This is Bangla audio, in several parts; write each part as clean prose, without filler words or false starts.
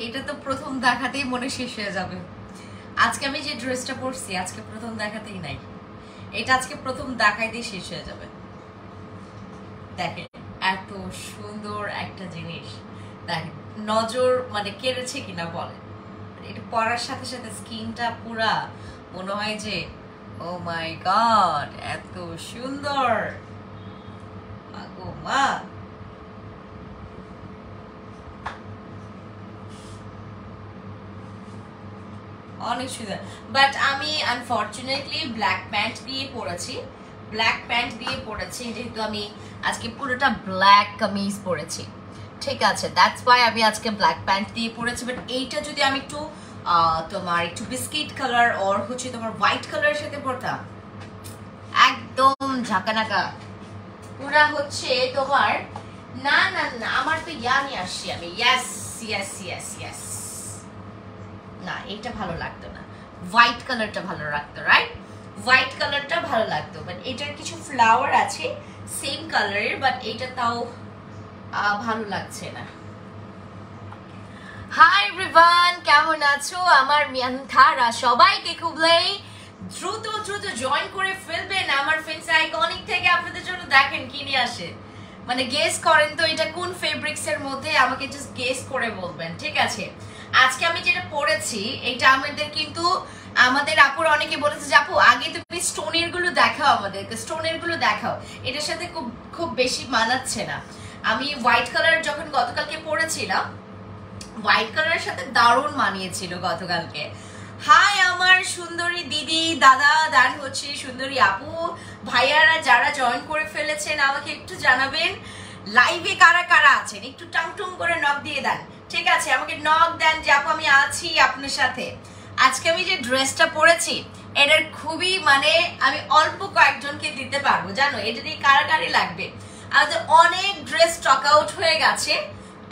এটা তো প্রথম দেখাতেই মনে শেষ হয়ে যাবে। আজকে আমি যে ড্রেসটা পরছি আজকে প্রথম দেখাতেই নাই, এটা আজকে প্রথম দেখাইতেই শেষ হয়ে যাবে। দেখেন এত সুন্দর একটা জিনিস, দেখেন নজর মানে কেড়েছে কিনা বলে। এটা পরার সাথে সাথে স্কিনটা পুরা মনে হয় যে ও মাই গড এত সুন্দর মা। অনেক সুন্দর, বাট আমি আনফরচুনেটলি ব্ল্যাক প্যান্ট দিয়ে পরেছি, যেহেতু আমি আজকে পুরোটা ব্ল্যাক কামিজ পরেছি, ঠিক আছে, দ্যাটস ওয়াই আমি আজকে ব্ল্যাক প্যান্ট দিয়ে পরেছি। বাট এইটা যদি আমি একটু তোমার একটু বিস্কিট কালার ওর হচ্ছে তোমার হোয়াইট কালারের সাথে পরতাম, একদম ঝাঁকানাকা পুরা হচ্ছে তোমার। না না না, আমার তো ইয়া নিয়ে আসছি আমি, ইয়েস ইয়েস ইয়েস ইয়েস, না এটা ভালো লাগতো না, হোয়াইট কালারটা ভালো লাগতো, রাইট, হোয়াইট কালারটা ভালো লাগতো। বাট এটার কিছু ফ্লাওয়ার আছে সেম কালারের, বাট এটা তাও ভালো লাগছে না। হাই এভরিওয়ান, কেমন আছো আমার মিয়ানথারা? সবাইকে খুবই দ্রুত দ্রুত জয়েন করে ফেলবেন আমার ফ্রেন্ডস আইকনিক থেকে। আপনাদের জন্য দেখেন কি নিয়ে আসে, মানে গেস করেন তো এটা কোন ফেব্রিক্স এর মধ্যে, আমাকে জাস্ট গেস করে বলবেন, ঠিক আছে। আজকে আমি যেটা পরেছি এটা আমাদের কিন্তু আমাদের আপুর অনেকে বলেছে যে আপু আগে তুমি স্টোনের গুলো দেখাও, আমাদেরকে স্টোনের গুলো দেখাও, এটার সাথে খুব বেশি মানাচ্ছে না। আমি হোয়াইট কালার যখন গতকালকে পরেছিলাম, হোয়াইট কালারের সাথে দারুণ মানিয়েছিল গতকালকে। হাই আমার সুন্দরী দিদি দাদা দান হচ্ছে সুন্দরী আপু ভাইয়ারা যারা জয়েন করে ফেলেছেন আমাকে একটু জানাবেন লাইভে কারা কারা আছেন, একটু টাং টুং করে নক দিয়ে দেন, ঠিক আছে, আমাকে নক দেন যে আপু আমি আছি আপনার সাথে। আজকে আমি যে ড্রেসটা পরেছি এটার খুবই মানে আমি অল্প কয়েকজনকে দিতে পারবো, জানো এটা দিয়ে কারাকারি লাগবে। আমাদের অনেক ড্রেস স্টক আউট হয়ে গেছে।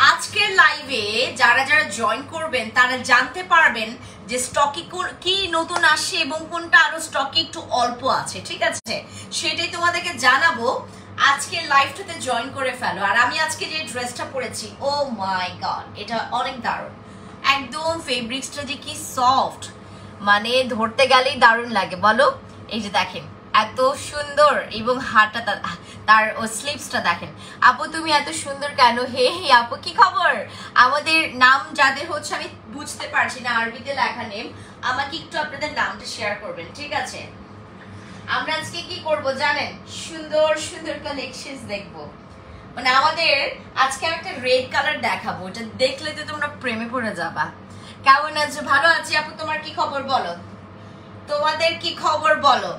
আজকের লাইভে যারা যারা জয়েন করবেন তারা জানতে পারবেন যে স্টকে কি নতুন আসছে এবং কোনটা আরো স্টকে একটু অল্প আছে, ঠিক আছে, সেটাই তোমাদেরকে জানাবো। আজকে লাইভটাতে জয়েন করে ফেলো। আর আমি আজকে যে ড্রেসটা পরেছি ও মাই গড এটা অনেক দারুণ, একদম ফেব্রিক্সটা যে কি সফট, মানে ধরতে গেলেই দারুণ লাগে বলো। এই যে দেখেন এত সুন্দর, এবং হাতটা তার ও স্লিভসটা দেখেন। আপু তুমি এত সুন্দর কেন? হে হে আপু কি খবর? আমাদের নাম যাদের হচ্ছে আমি বুঝতে পারছি না আরবিতে লেখা নেম, আমাকে একটু আপনাদের নামটা শেয়ার করবেন, ঠিক আছে। আমরা আজকে কি করব জানেন, সুন্দর সুন্দর কালেকশনস দেখবো। মানে আমাদের আজকে আমি একটা রেড কালার দেখাবো, এটা দেখলে তো তোমরা প্রেমে পড়ে যাবা। কেমন আছো? ভালো আছি আপু, তোমার কি খবর বলো, তোমাদের কি খবর বলো।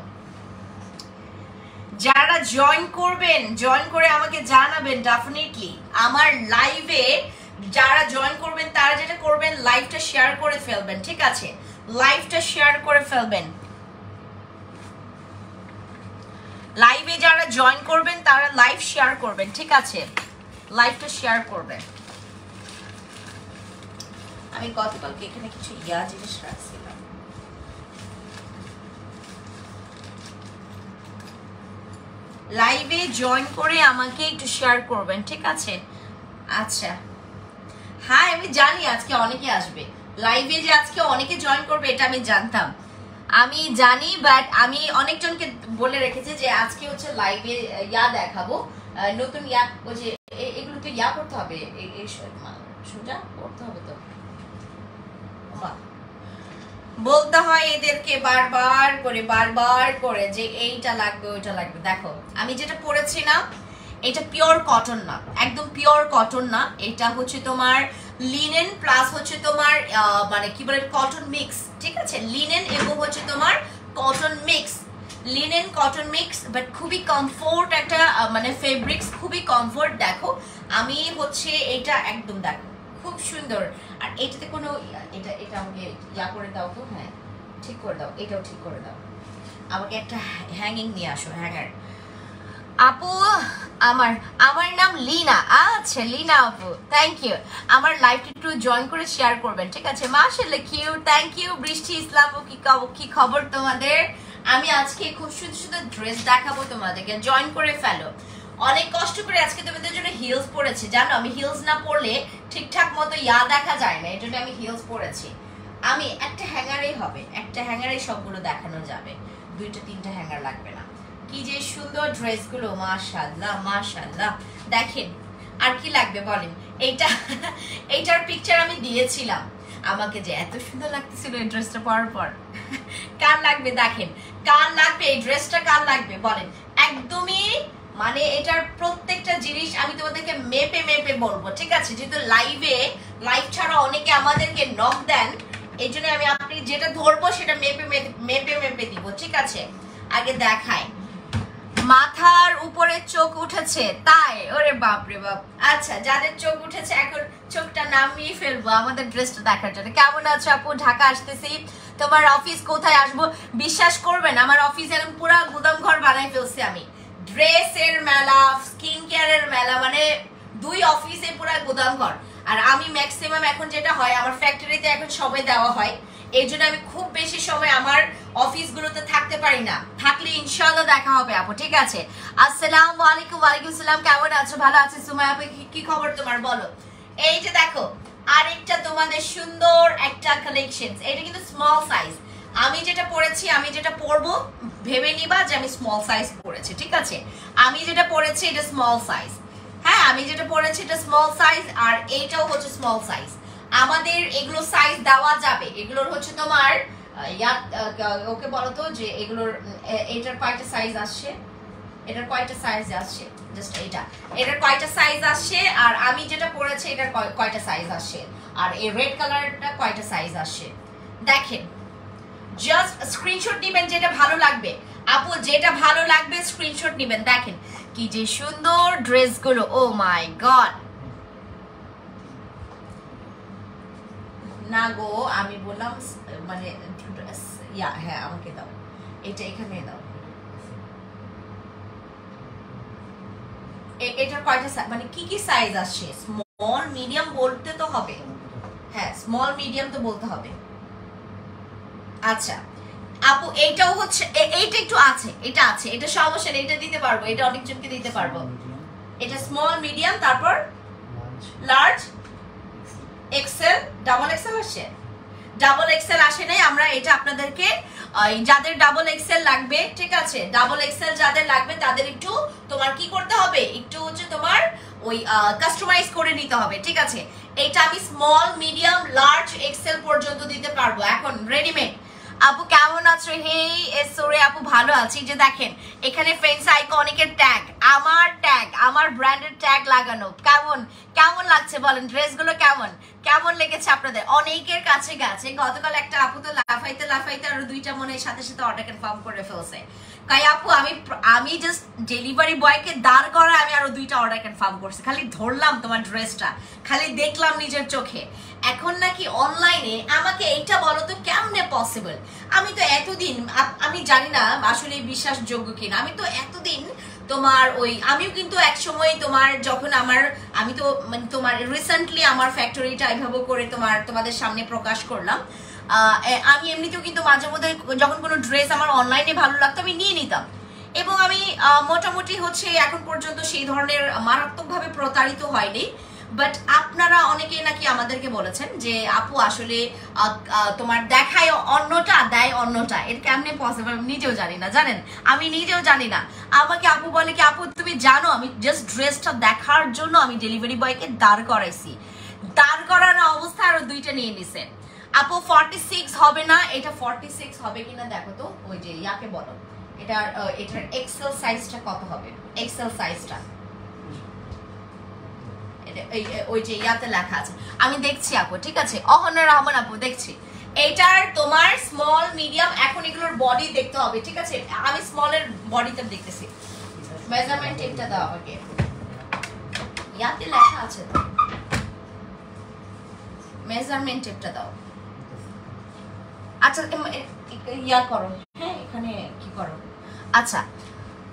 যারা জয়েন করবেন জয়েন করে আমাকে জানাবেন ডেফিনেটলি। আমার লাইভে যারা জয়েন করবেন তারা যেটা করবেন লাইভটা শেয়ার করে ফেলবেন, ঠিক আছে, লাইভটা শেয়ার করে ফেলবেন। লাইভে যারা জয়েন করবেন তারা লাইভ শেয়ার করবেন, ঠিক আছে, লাইভটা শেয়ার করবেন। আমি গতকালকে এখানে কিছু জিনিস রাখছিলাম, লাইভে জয়েন করে আমাকে একটু শেয়ার করবেন, ঠিক আছে। আচ্ছা হ্যাঁ আমি জানি আজকে অনেকে আসবে লাইভে, যে আজকে অনেকে জয়েন করবে এটা আমি জানতাম, আমি জানি, বাট আমি অনেকজনকে বলে রেখেছি যে আজকে হচ্ছে লাইভে দেখাবো নতুন ওই যে এগুলো তো করতে হবে, সোজা করতে হবে, তো বলতে হয় এদেরকে বারবার করে যে এইটা লাগবে ওইটা লাগবে। দেখো আমি যেটা পরেছি না এটা পিওর কটন না, একদম পিওর কটন না, এটা হচ্ছে তোমার লিনেন প্লাস হচ্ছে তোমার মানে কি বলে কটন মিক্স, ঠিক আছে, লিনেন এবং হচ্ছে তোমার cotton mix, linen cotton mix, but খুবই কমফোর্ট একটা মানে ফেব্রিক্স, খুবই কমফোর্ট। দেখো আমি হচ্ছে এটা একদম দেখো খুব সুন্দর। আর এটাতে কোনো এটা আমাকে করে দাও তো, হ্যাঁ ঠিক করে দাও, এটাও ঠিক করে দাও, আমাকে একটা হ্যাঙ্গিং নিয়ে আসো, হ্যাঙ্গার। আপু আমার নাম লিনা। আচ্ছা লিনা আপু, থ্যাংক ইউ। আমার লাইভটা একটু জয়েন করে শেয়ার করবেন, ঠিক আছে। মাশাআল্লাহ কিউট, থ্যাংক ইউ। বৃষ্টি ইসলাম কি খবর তোমাদের? আমি আজকে খুব সুন্দর সুন্দর ড্রেস দেখাবো তোমাদেরকে, জয়েন করে ফেলো। অনেক কষ্ট করে আজকে তোমাদের জন্য হিলস পরেছি, জানো আমি হিলস না পরলে ঠিকঠাক মতো দেখা যায় না, এই জন্য আমি হিলস পরেছি। আমি একটা হ্যাঙ্গারেই হবে, একটা হ্যাঙ্গারেই সবগুলো দেখানো যাবে, 2টা 3টা হ্যাঙ্গার লাগবে না। কি যে সুন্দর ড্রেসগুলো, মাশাআল্লাহ মাশাআল্লাহ। দেখেন আর কি লাগবে বলেন? এইটার পিকচার আমি দিয়েছিলাম, আমাকে যে এত সুন্দর লাগতেছিল এই ড্রেসটা পরার পর। কার লাগবে দেখেন, কার লাগবে এই ড্রেসটা, কার লাগবে বলেন? একদমই মানে এটার প্রত্যেকটা জিনিস আমি তোমাদেরকে মেপে মেপে বলবো, ঠিক আছে? যেহেতু লাইভ ছাড়া অনেকে আমাদেরকে নক দেন, এই জন্য আমি আপনি যেটা ধরবো সেটা মেপে মেপে মেপে দিব, ঠিক আছে? আগে দেখাই, মাথার উপরে চোখ উঠেছে তাই? ওরে বাপরে বাপ। আচ্ছা, যাদের চোখ উঠেছে এখন চোখটা নামিয়ে ফেলবো আমাদের ড্রেসটা দেখার জন্য। কেমন আছো আপু? ঢাকা আসতেছি, তোমার অফিস কোথায় আসবো? বিশ্বাস করবেন আমার অফিস এখন পুরো গুদাম ঘর বানাই ফেলছি আমি। ড্রেসের মেলা, স্কিন কেয়ারের মেলা, মানে 2 অফিসে পুরো গুদাম ঘর। আর আমি ম্যাক্সিমাম এখন যেটা হয় আমার ফ্যাক্টরিতে এখন সময় দেওয়া হয়, এই জন্য আমি খুব বেশি সময় আমার অফিসগুলোতে থাকতে পারি না। থাকলে ইনশাআল্লাহ দেখা হবে আপু, ঠিক আছে? আসসালামু আলাইকুম। ওয়ালাইকুম আসসালাম। কেমন আছো? ভালো আছি সুমাইয়া আপু, কি খবর তোমার বলো? এই যে দেখো আরেকটা তোমাদের সুন্দর একটা কালেকশন, এটা কিন্তু স্মল সাইজ। আমি যেটা পরেছি, আমি যেটা পরবো ভেবে নিবা যে আমি স্মল সাইজ পরেছি, ঠিক আছে? আমি যেটা পরেছি এটা স্মল সাইজ, হ্যাঁ আমি যেটা পরেছি এটা স্মল সাইজ, আর এইটাও হচ্ছে স্মল সাইজ। আমাদের এগুলো সাইজ দেওয়া যাবে, এগুলোর হচ্ছে তোমার ওকে বলো তো যে এগুলোর এটার কয়টা সাইজ আসছে, এটার কয়টা সাইজ আসছে, জাস্ট এটার কয়টা সাইজ আসছে, আর আমি যেটা পরেছি এটার কয়টা সাইজ আসছে, আর এই রেড কালারটা কয়টা সাইজ আসছে। দেখেন জাস্ট স্ক্রিনশট নেবেন যেটা ভালো লাগবে আপু, যেটা ভালো লাগবে স্ক্রিনশট নেবেন। দেখেন কি যে সুন্দর ড্রেসগুলো, ও মাই গড। না গো আমি বললাম মানে হ্যাঁ আমাকে দাও, এটা এখানে দাও। এটার কয়টা মানে কি কি সাইজ আসছে? স্মল মিডিয়াম বলতে তো হবে, হ্যাঁ স্মল মিডিয়াম তো বলতে হবে। আচ্ছা আপু এইটাও হচ্ছে, এইটা একটু আছে, এটা আছে, এটা সমস্যা নেই, এটা দিতে পারবো, এটা অনেকজনকে দিতে পারবো। এটা স্মল মিডিয়াম, তারপর লার্জ, এক্সেল, ডাবল এক্সেল আসছে, ডাবল এক্সেল আসে নাই। আমরা এটা আপনাদেরকে যাদের ডাবল এক্সেল লাগবে, ঠিক আছে, ডাবল এক্সেল যাদের লাগবে তাদের একটু তোমার কি করতে হবে, একটু হচ্ছে তোমার ওই কাস্টমাইজ করে নিতে হবে, ঠিক আছে? এটা আমি স্মল মিডিয়াম লার্জ এক্সেল পর্যন্ত দিতে পারবো এখন রেডিমেড। আপু কেমন আছো? হেই সরে আপু ভালো আছি। যে দেখেন এখানে ফ্রেন্ডস আইকনিকের ট্যাগ, আমার ব্র্যান্ডের ট্যাগ লাগানো। কেমন লাগছে বলেন? ড্রেসগুলো কেমন লেগেছে আপনাদের? অনেকের কাছে গেছে। গতকাল একটা আপু তো লাফাইতে আরো 2টা মনে সাথে সাথে অর্ডার কনফার্ম করে ফেলছে। তাই আপু আমি জাস্ট ডেলিভারি বয়কে দাঁড় করা আমি আরো 2টা অর্ডার কনফার্ম করছি। খালি ধরলাম তোমার ড্রেসটা, খালি দেখলাম নিজের চোখে। এখন নাকি অনলাইনে আমাকে এইটা বলো তো কেমনে পসিবল? আমি তো এতদিন, আমি জানি না আসলে বিশ্বাসযোগ্য কিনা, আমি তো এতদিন তোমার আমিও কিন্তু এক সময় তোমার যখন আমি তো মানে তোমার রিসেন্টলি আমার ফ্যাক্টরিটা এইভাবে করে তোমাদের সামনে প্রকাশ করলাম। আমি এমনিতেও কিন্তু মাঝে মধ্যে যখন কোনো ড্রেস আমার অনলাইনে ভালো লাগতো আমি নিয়ে নিতাম, এবং আমি মোটামুটি হচ্ছে এখন পর্যন্ত সেই ধরনের মারাত্মকভাবে প্রতারিত হয়নি। বাট আপনারা অনেকে নাকি আমাদেরকে বলেছেন যে আপু আসলে তোমার দেখায় অন্যটা, দেয় অন্যটা, এটা কেমনে পসিবল? আমি নিজেও জানি না, জানেন আমি নিজেও জানি না। আমাকে আপু বলে কি, আপু তুমি জানো আমি জাস্ট ড্রেসটা দেখার জন্য আমি ডেলিভারি বয়কে দাঁড় করাইছি, দাঁড় করানো অবস্থা আরো 2টা নিয়ে নিছে। আপু 46 হবে না? এটা 46 হবে কিনা দেখো তো, ওই যে ইয়াকে বলো এটার এক্সেল সাইজটা কত হবে, এক্সেল সাইজটা ওই যে ইয়াতে লেখা আছে, আমি দেখছি আপু, ঠিক আছে? অহনা রহমান আপু দেখছি। এইটার তোমার স্মল মিডিয়াম, এখন এগুলোর বডি দেখতে হবে, ঠিক আছে? আমি স্মলের বডিটা দেখতেছি। মেজারমেন্ট টেপটা দাও আমাকে, ইয়াতে লেখা আছে তো, মেজারমেন্ট টেপটা দাও। আচ্ছা ইয়া করো, হ্যাঁ এখানে কি করো। আচ্ছা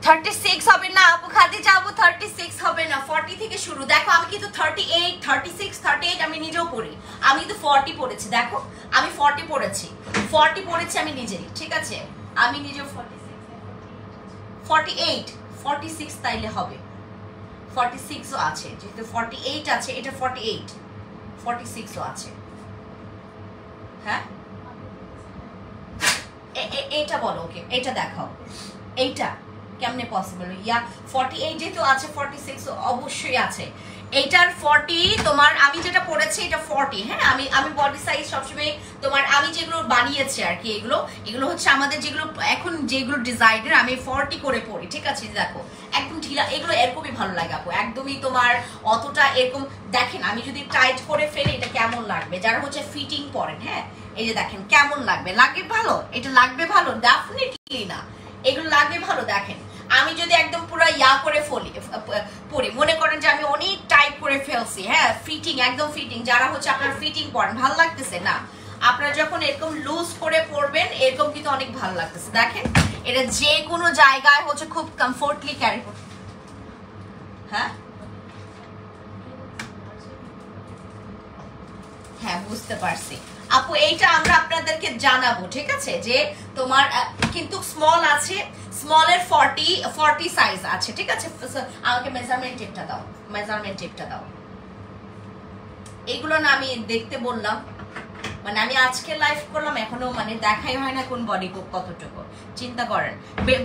36 হবে না আপু, খাদিজা আপু 36 হবে না, 40 থেকে শুরু। দেখো আমি কিন্তু 38, 36, 38 আমি নিজেও পড়ি, আমি কিন্তু 40 পড়েছি। দেখো আমি 40 পড়েছি আমি নিজেই, ঠিক আছে? আমি নিজেও 48, 46 তাইলে হবে, 46ও আছে, যেহেতু 48 আছে, এটা 48, 46ও আছে। হ্যাঁ এটা বলো, ওকে এটা দেখাও, এইটা কেমনে পসিবল? ইয়া 48 যেহেতু আছে, 46 অবশ্যই আছে। এইটার 40 তোমার, আমি যেটা পড়েছি এটা 40। হ্যাঁ আমি বডি সাইজ সবসময় তোমার, আমি যেগুলো বানিয়েছি আর কি, এগুলো হচ্ছে আমাদের যেগুলো এখন যেগুলো ডিজাইনের আমি 40 করে পড়ি, ঠিক আছে? দেখো একদম ঢিলা, এগুলো এরকমই ভালো লাগে আপু, একদমই তোমার অতটা এরকম। দেখেন আমি যদি টাইট করে ফেলি এটা কেমন লাগবে, যারা হচ্ছে ফিটিং পরেন, হ্যাঁ এই যে দেখেন কেমন লাগবে, লাগবে ভালো? এটা লাগবে ভালো? ডেফিনেটলি না, এগুলো লাগবে ভালো। দেখেন আমি যদি একদম পুরো ইয়া করে পরি, মনে করেন যে আমি অনেক টাইট করে ফেলছি, হ্যাঁ ফিটিং, একদম ফিটিং, যারা হচ্ছে আপনার ফিটিং পরেন ভালো লাগতেছে না, আপনারা যখন এরকম লুজ করে পরবেন এরকম কিন্তু অনেক ভালো লাগতেছে। দেখেন এটা যে কোনো জায়গায় হচ্ছে খুব কমফোর্টলি ক্যারি করতে। হ্যাঁ হ্যাঁ বুঝতে পারছি আপু, এইটা আমরা আপনাদেরকে জানাবো, ঠিক আছে? যে তোমার কিন্তু স্মল আছে, স্মলের 40 সাইজ আছে, ঠিক আছে? আমাকে মেজারমেন্ট টেপটা দাও, মেজারমেন্ট টেপটা দাও। এগুলো না আমি দেখতে বললাম, মানে আমি আজকে লাইভ করলাম, এখনো মানে দেখাই হয় না কোন বডি কতটুকু, চিন্তা করেন।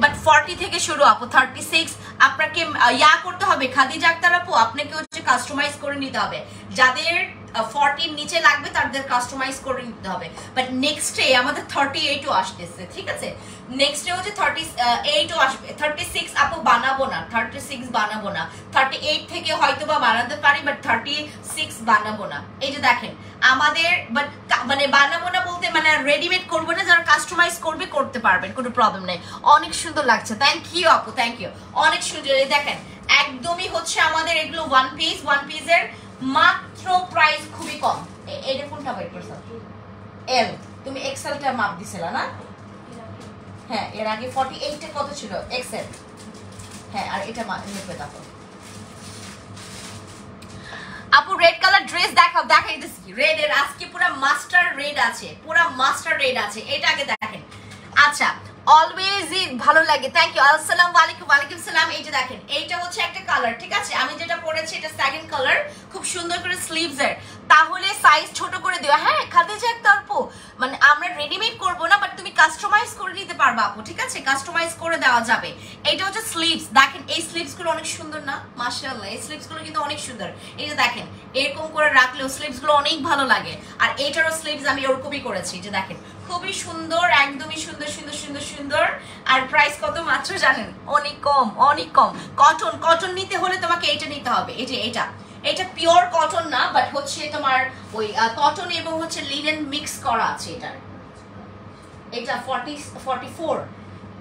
বাট 40 থেকে শুরু আপু, 36 আপনাকে ইয়া করতে হবে খাদিজা আক্তার আপু, আপনাকে হচ্ছে কাস্টমাইজ করে নিতে হবে। যাদের 40 নিচে লাগবে তাদের কাস্টমাইজ করে নিতে হবে। বাট নেক্সট ডে আমাদের 38ও আসতেছে, ঠিক আছে? নেক্সট ডে হচ্ছে 38ও আসবে। 36 আপু বানাবো না, 36 বানাবো না, 38 থেকে হয়তো বা বানাতে পারি, বাট 36 বানাবো না। এই যে দেখেন আমাদের, বাট মানে বানাবো না বলতে মানে রেডিমেড করবো না, যারা কাস্টমাইজ করবে করতে পারবেন, কোনো প্রবলেম নেই। অনেক সুন্দর লাগছে, থ্যাংক ইউ আপু, থ্যাংক ইউ, অনেক সুন্দর। দেখেন একদমই হচ্ছে আমাদের এগুলো ওয়ান পিসের মাত্র প্রাইস খুবই কম। এটা কোনটা বাই করছো? এল, তুমি এক্সেলটা মাপ দিছিলা না? হ্যাঁ এর আগে 48 এ কত ছিল এক্সেল? হ্যাঁ আর এটা মেপে দেখো আপু। রেড কালার ড্রেস দেখাও, দেখাইতেছি রেড এর আজকে পুরো মাস্টার রেড আছে, পুরো মাস্টার রেড আছে, এটা আগে দেখেন। আচ্ছা অলওয়েজই ভালো লাগে, থ্যাংক ইউ। আসসালামু আলাইকুম। ওয়ালাইকুম সালাম। এই যে দেখেন এইটা হচ্ছে একটা কালার, ঠিক আছে? আমি যেটা পরেছি এটা সেকেন্ড কালার, খুব সুন্দর করে স্লিভস এর, তাহলে সাইজ ছোট করে দিও। হ্যাঁ খাদিজা একটা আপু, মানে আমরা রেডিমেড করবো না, বাট তুমি কাস্টমাইজ করে নিতে পারবা আপু, ঠিক আছে? কাস্টমাইজ করে দেওয়া যাবে। এইটা হচ্ছে স্লিভস, দেখেন এই স্লিভস গুলো অনেক সুন্দর না? মাশাআল্লাহ, এই স্লিভস গুলো কিন্তু অনেক সুন্দর। এই যে দেখেন এরকম করে রাখলেও স্লিভস গুলো অনেক ভালো লাগে। আর এইটারও স্লিভস আমি ওরকমই করেছি, যে দেখেন খুবই সুন্দর, একদমই সুন্দর সুন্দর সুন্দর সুন্দর। আর প্রাইস কত মাত্র জানেন? অনেক কম, অনেক কম। কটন নিতে হলে তোমাকে এইটা নিতে হবে, এই যে এটা পিওর কটন না, বাট হচ্ছে তোমার ওই কটন এবং হচ্ছে লিনেন মিক্স করা আছে। এটা 44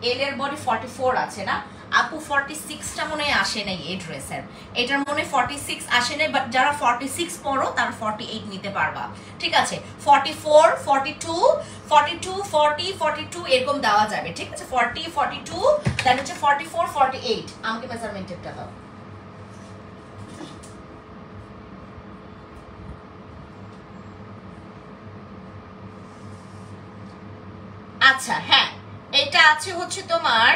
এল এর বডি 44 আছে না আপু? 46টা মনে হয় আসে নাই এই ড্রেসের, এটার মনে 46 আসে নাই, বাট যারা 46 পরো তারা 48 নিতে পারবা, ঠিক আছে? 44, 42, 40, 42 এরকম দেওয়া যাবে, ঠিক আছে? 40, 42, দেন হচ্ছে 44, 48। আমাকে মেজারমেন্ট টেপটা দাও। আচ্ছা হ্যাঁ এটা আছে হচ্ছে তোমার,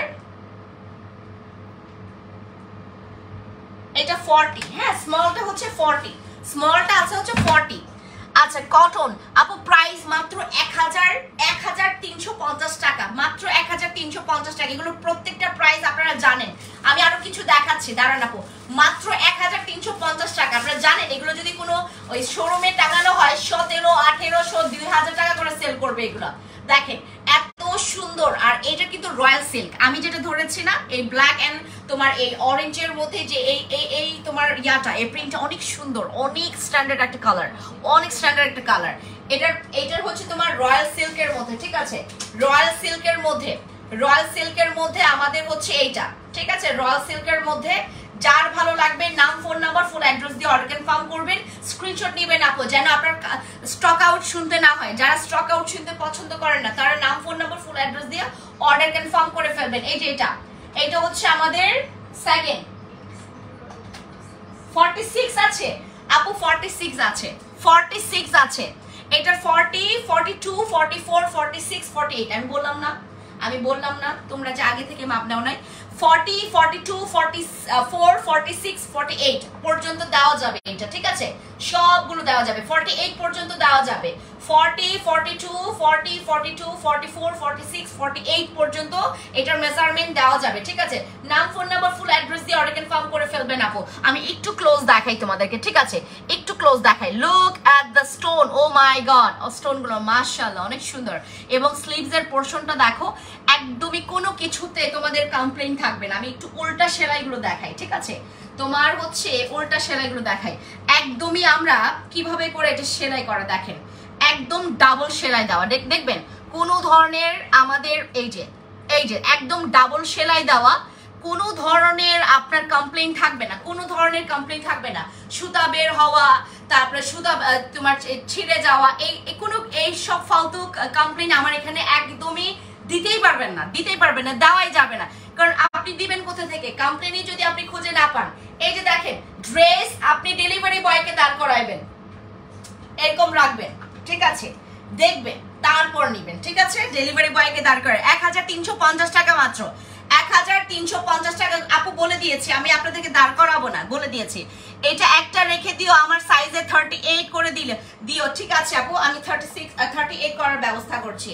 এটা 40, হ্যাঁ স্মলটা হচ্ছে 40, স্মলটা আছে হচ্ছে 40। আচ্ছা কটন আপু প্রাইস মাত্র 1350 টাকা, মাত্র 1350 টাকা। এগুলো প্রত্যেকটা প্রাইস আপনারা জানেন, আমি আরো কিছু দেখাচ্ছি দাঁড়ান আপু। মাত্র 1350 টাকা, আপনারা জানেন এগুলো যদি কোনো ওই শোরুমে টাঙানো হয় 17, 1800, 2000 টাকা করে সেল করবে এগুলো। দেখেন এত সুন্দর। আর এটা কিন্তু রয়্যাল সিল্ক, আমি যেটা ধরেছি না এই ব্ল্যাক এন্ড তোমার এই অরেঞ্জের মধ্যে যে এই তোমার ইয়াটা, এই প্রিন্টটা অনেক সুন্দর, অনেক স্ট্যান্ডার্ড একটা কালার, অনেক স্ট্যান্ডার্ড একটা কালার। এটার হচ্ছে তোমার রয়্যাল সিল্কের মধ্যে, ঠিক আছে? রয়্যাল সিল্কের মধ্যে আমাদের হচ্ছে এইটা, ঠিক আছে? রয়্যাল সিল্কের মধ্যে যার ভালো লাগবে নাম, ফোন নাম্বার, ফুল অ্যাড্রেস দিয়ে অর্ডার কনফার্ম করবেন, স্ক্রিনশট নেবেন আপু, যেন আপনার স্টক আউট শুনতে না হয়। যারা স্টক আউট শুনতে পছন্দ করেন না তারা নাম, ফোন নাম্বার, ফুল অ্যাড্রেস দিয়ে অর্ডার কনফার্ম করে ফেলবেন। এই যে এটা হচ্ছে আমাদের সেকেন্ড 46 আছে আপু, 46 আছে, 46 আছে। এটার 40, 42, 44, 46, 48 আমি বললাম না তোমরা যে আগে থেকে মাপ নাও নাই। 40, 42, 44, 46, 48 পর্যন্ত দেওয়া যাবে এটা, ঠিক আছে? সবগুলো দেওয়া যাবে, 48 পর্যন্ত দেওয়া যাবে, 40, 42, 40, 42, 44, 46, 48 পর্যন্ত এটার মেজারমেন্ট দেওয়া যাবে, ঠিক আছে? নাম, ফোন নাম্বার, ফুল অ্যাড্রেস দিয়ে অর্ডার কনফার্ম করে ফেলবেন আপু। আমি একটু ক্লোজ দেখাই তোমাদেরকে, ঠিক আছে? একটু ক্লোজ দেখাই। Look at the stone, oh my God, স্টোনগুলো মাশাআল্লাহ অনেক সুন্দর। এবং স্লিভস এর পোরশনটা দেখো, একদমই কোনো কিছুতে তোমাদের কমপ্লেইন থাকবে না। আমি একটু উল্টা সেলাইগুলো দেখাই, ঠিক আছে? তোমার হচ্ছে উল্টা সেলাইগুলো দেখাই, একদমই আমরা কিভাবে করে এটা সেলাই করা দেখেন, একদম ডাবল সেলাই দেওয়া, দেখবেন কোনো ধরনের আমাদের এই যে একদম ডাবল সেলাই দেওয়া, কোনো ধরনের আপনার কমপ্লেইন থাকবে না, কোনো ধরনের কমপ্লেইন থাকবে না। সুতা বের হওয়া, তারপরে সুতা তোমার ছিঁড়ে যাওয়া, এই সব ফালতু কমপ্লেইন আমার এখানে একদমই দিতেই পারবেন না, দেওয়াই যাবে না। কারণ আপনি দিবেন কোথা থেকে? কমপ্লেইনই যদি আপনি খুঁজে না পান। এই যে দেখেন ড্রেস, আপনি ডেলিভারি বয়কে দাঁড় করাইবেন, এরকম রাখবেন, ঠিক আছে? দেখবেন, তারপর নিবেন, ঠিক আছে? ডেলিভারি বয়কে দাঁড় করে 1350 টাকা মাত্র, 1350 টাকা। আপু বলে দিয়েছি, আমি আপনাদেরকে দাঁড় করাবো না, বলে দিয়েছি। এটা একটা রেখে দিও, আমার সাইজে 38 করে দিও, ঠিক আছে আপু? আমি 38 করার ব্যবস্থা করছি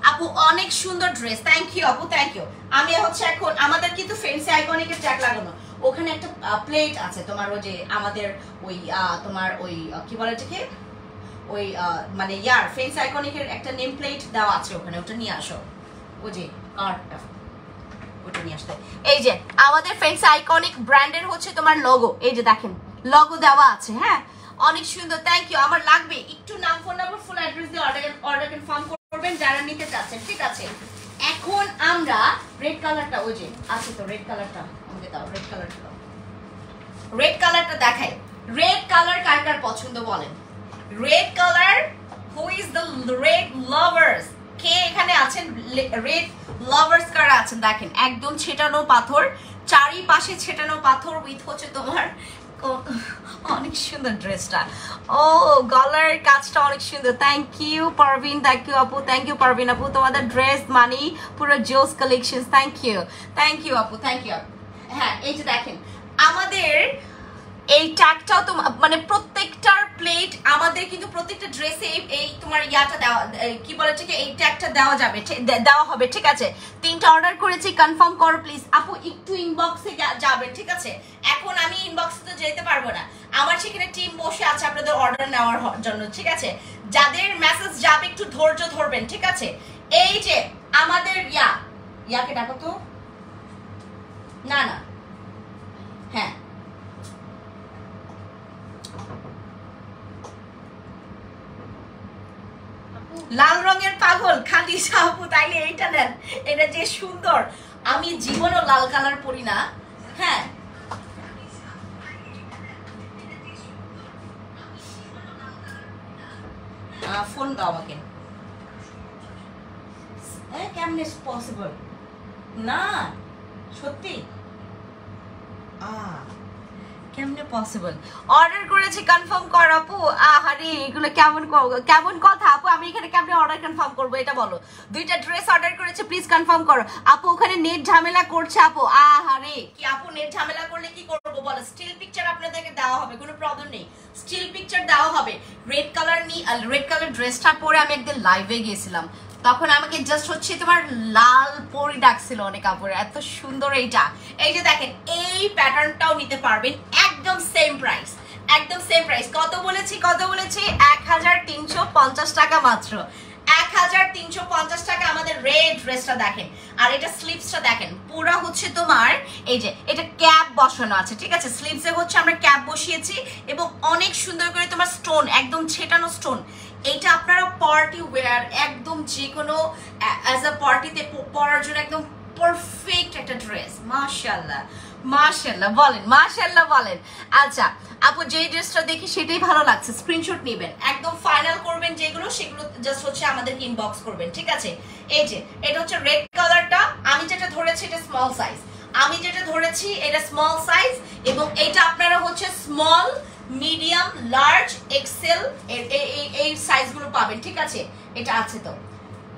আপু। অনেক সুন্দর ড্রেস, থ্যাংক ইউ আপু, থ্যাংক ইউ। আমি হচ্ছে এখন আমাদের কিন্তু ফ্যান্সি আইকনিকের ট্যাগ লাগানো, ওখানে একটা প্লেট আছে তোমার, ওই যে আমাদের ওই তোমার ওই কি বলে এটাকে, ওই মানে ফ্যান্সি আইকনিকের একটা নেম প্লেট দেওয়া আছে ওখানে, ওটা নিয়ে আসো, ওই যে কার্ডটা ওটা নিয়ে আসতে। এই যে আমাদের ফ্যান্সি আইকনিক ব্র্যান্ডের হচ্ছে তোমার লোগো, এই যে দেখেন লোগো দেওয়া আছে, হ্যাঁ অনেক সুন্দর, থ্যাংক ইউ। আমার লাগবে একটু নাম, ফোন নাম্বার, ফুল অ্যাড্রেস দিয়ে অর্ডার কনফার্ম করবেন যারা নিতে চাচ্ছেন, ঠিক আছে? এখন আমরা রেড কালারটা, ওই যে আছে তো রেড কালারটা, আমাকে দাও রেড কালারটা, দাও রেড কালারটা দেখাই। রেড কালার কার কার পছন্দ বলেন? Red colour, who is the red lovers? কে এখানে আছেন রেড লাভার্স কারা আছেন? দেখেন একদম ছেটানো পাথর, চারিপাশে ছেটানো পাথর উইথ হচ্ছে তোমার অনেক সুন্দর ড্রেসটা, ও গলার কাজটা অনেক সুন্দর। Thank you Parvin, thank you আপু, থ্যাংক ইউ পারভিন আপু, তোমাদের ড্রেস মানি পুরো জোস কালেকশন, থ্যাংক ইউ আপু, থ্যাংক ইউ। হ্যাঁ এই যে দেখেন আমাদের এই ট্যাগটাও তো মানে প্রত্যেকটার প্লেট আমাদের কিন্তু প্রত্যেকটা ড্রেসে এই তোমার ইয়াটা দেওয়া, কি বলে ঠিক, এই ট্যাগটা দেওয়া যাবে, দেওয়া হবে, ঠিক আছে? 3টা অর্ডার করেছি, কনফার্ম করো প্লিজ আপু, একটু ইনবক্সে যাবেন, ঠিক আছে? এখন আমি ইনবক্সে তো যেতে পারবো না, আমার সেখানে টিম বসে আছে আপনাদের অর্ডার নেওয়ার জন্য, ঠিক আছে? যাদের মেসেজ যাবে একটু ধৈর্য ধরবেন, ঠিক আছে? এই যে আমাদের ইয়াকে ডাকো তো, না হ্যাঁ লাল রঙের পাগল খালি আপু, তাইলে এইটা নেন, এটা যে সুন্দর। আমি জীবনও লাল কালার পরি না, হ্যাঁ ফোন দাও আমাকে, কেমনে পসিবল না, সত্যি কেমনে পসিবল? অর্ডার করেছি, কনফার্ম কর আপু। আহারে এগুলো কেমন কথা আপু, আমি এখানে কেমনে অর্ডার কনফার্ম করবো এটা বলো? 2টা ড্রেস অর্ডার করেছে, প্লিজ কনফার্ম করো আপু। ওখানে নেট ঝামেলা করছে আপু, আহারে কি আপু, নেট ঝামেলা করলে কি করবো বলো? স্টিল পিকচার আপনাদেরকে দেওয়া হবে, কোনো প্রবলেম নেই, স্টিল পিকচার দেওয়া হবে। রেড কালার ড্রেসটা পরে আমি একদিন লাইভে গিয়েছিলাম, তখন আমাকে জাস্ট হচ্ছে তোমার লাল পরি ডাকছিল অনেক কাপড়ে, এত সুন্দর এইটা। এই যে দেখেন এই প্যাটার্নটাও নিতে পারবেন, একদম সেম প্রাইস, একদম সেম প্রাইস। কত বলেছি 1350 টাকা মাত্র, 1350 টাকা আমাদের রেড ড্রেসটা দেখেন। আর এটা স্লিভসটা দেখেন পুরো হচ্ছে তোমার, এই যে এটা ক্যাপ বসানো আছে, ঠিক আছে? স্লিভসে হচ্ছে আমরা ক্যাপ বসিয়েছি এবং অনেক সুন্দর করে তোমার স্টোন, একদম ছেটানো স্টোন। এইটা আপনারা পার্টি ওয়্যার, একদম যে কোনো অ্যাজ আ পার্টিতে পরার জন্য একদম পারফেক্ট একটা ড্রেস। মাশাআল্লাহ মাশাআল্লাহ বলেন, মাশাআল্লাহ বলেন। আচ্ছা আপু যেই ড্রেসটা দেখি সেটাই ভালো লাগছে, স্ক্রিনশট নেবেন, একদম ফাইনাল করবেন যেগুলো, সেগুলো জাস্ট হচ্ছে আমাদেরকে ইনবক্স করবেন, ঠিক আছে? এই যে এটা হচ্ছে রেড কালারটা, আমি যেটা ধরেছি এটা স্মল সাইজ, এটা স্মল সাইজ, এবং এটা আপনারা হচ্ছে স্মল, মিডিয়াম, লার্জ, এক্সেল এই সাইজগুলো পাবেন, ঠিক আছে? এটা আছে তো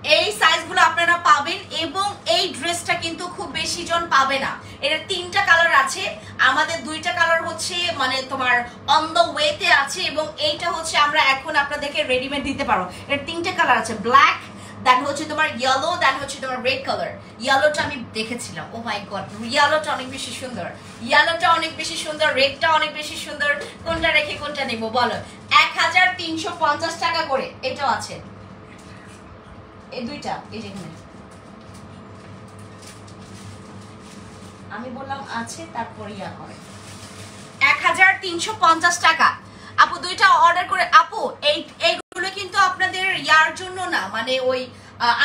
এই সাইজগুলো আপনারা পাবেন এবং এই ড্রেসটা কিন্তু খুব বেশি জন পাবে না। এটা 3টা কালার আছে, আমাদের 2টা কালার হচ্ছে মানে তোমার অন দ্য ওয়েতে আছে এবং এইটা হচ্ছে আমরা এখন আপনাদেরকে রেডিমেড দিতে পারবো। এর 3টা কালার আছে, ব্ল্যাক, দেন হচ্ছে তোমার ইয়েলো, দেন হচ্ছে তোমার রেড কালার। ইয়েলোটা আমি দেখেছিলাম, ও মাই গড, ইয়েলোটা অনেক বেশি সুন্দর, ইয়েলোটা অনেক বেশি সুন্দর, রেডটা অনেক বেশি সুন্দর। কোনটা রেখে কোনটা নেবো বলো? 1350 টাকা করে এটাও আছে, এই 2টা, এই যেখানে আমি বললাম আছে, তারপর ইয়া করে 1350 টাকা। আপু 2টা অর্ডার করে, আপু এইগুলো কিন্তু আপনাদের ইয়ার জন্য না, মানে ওই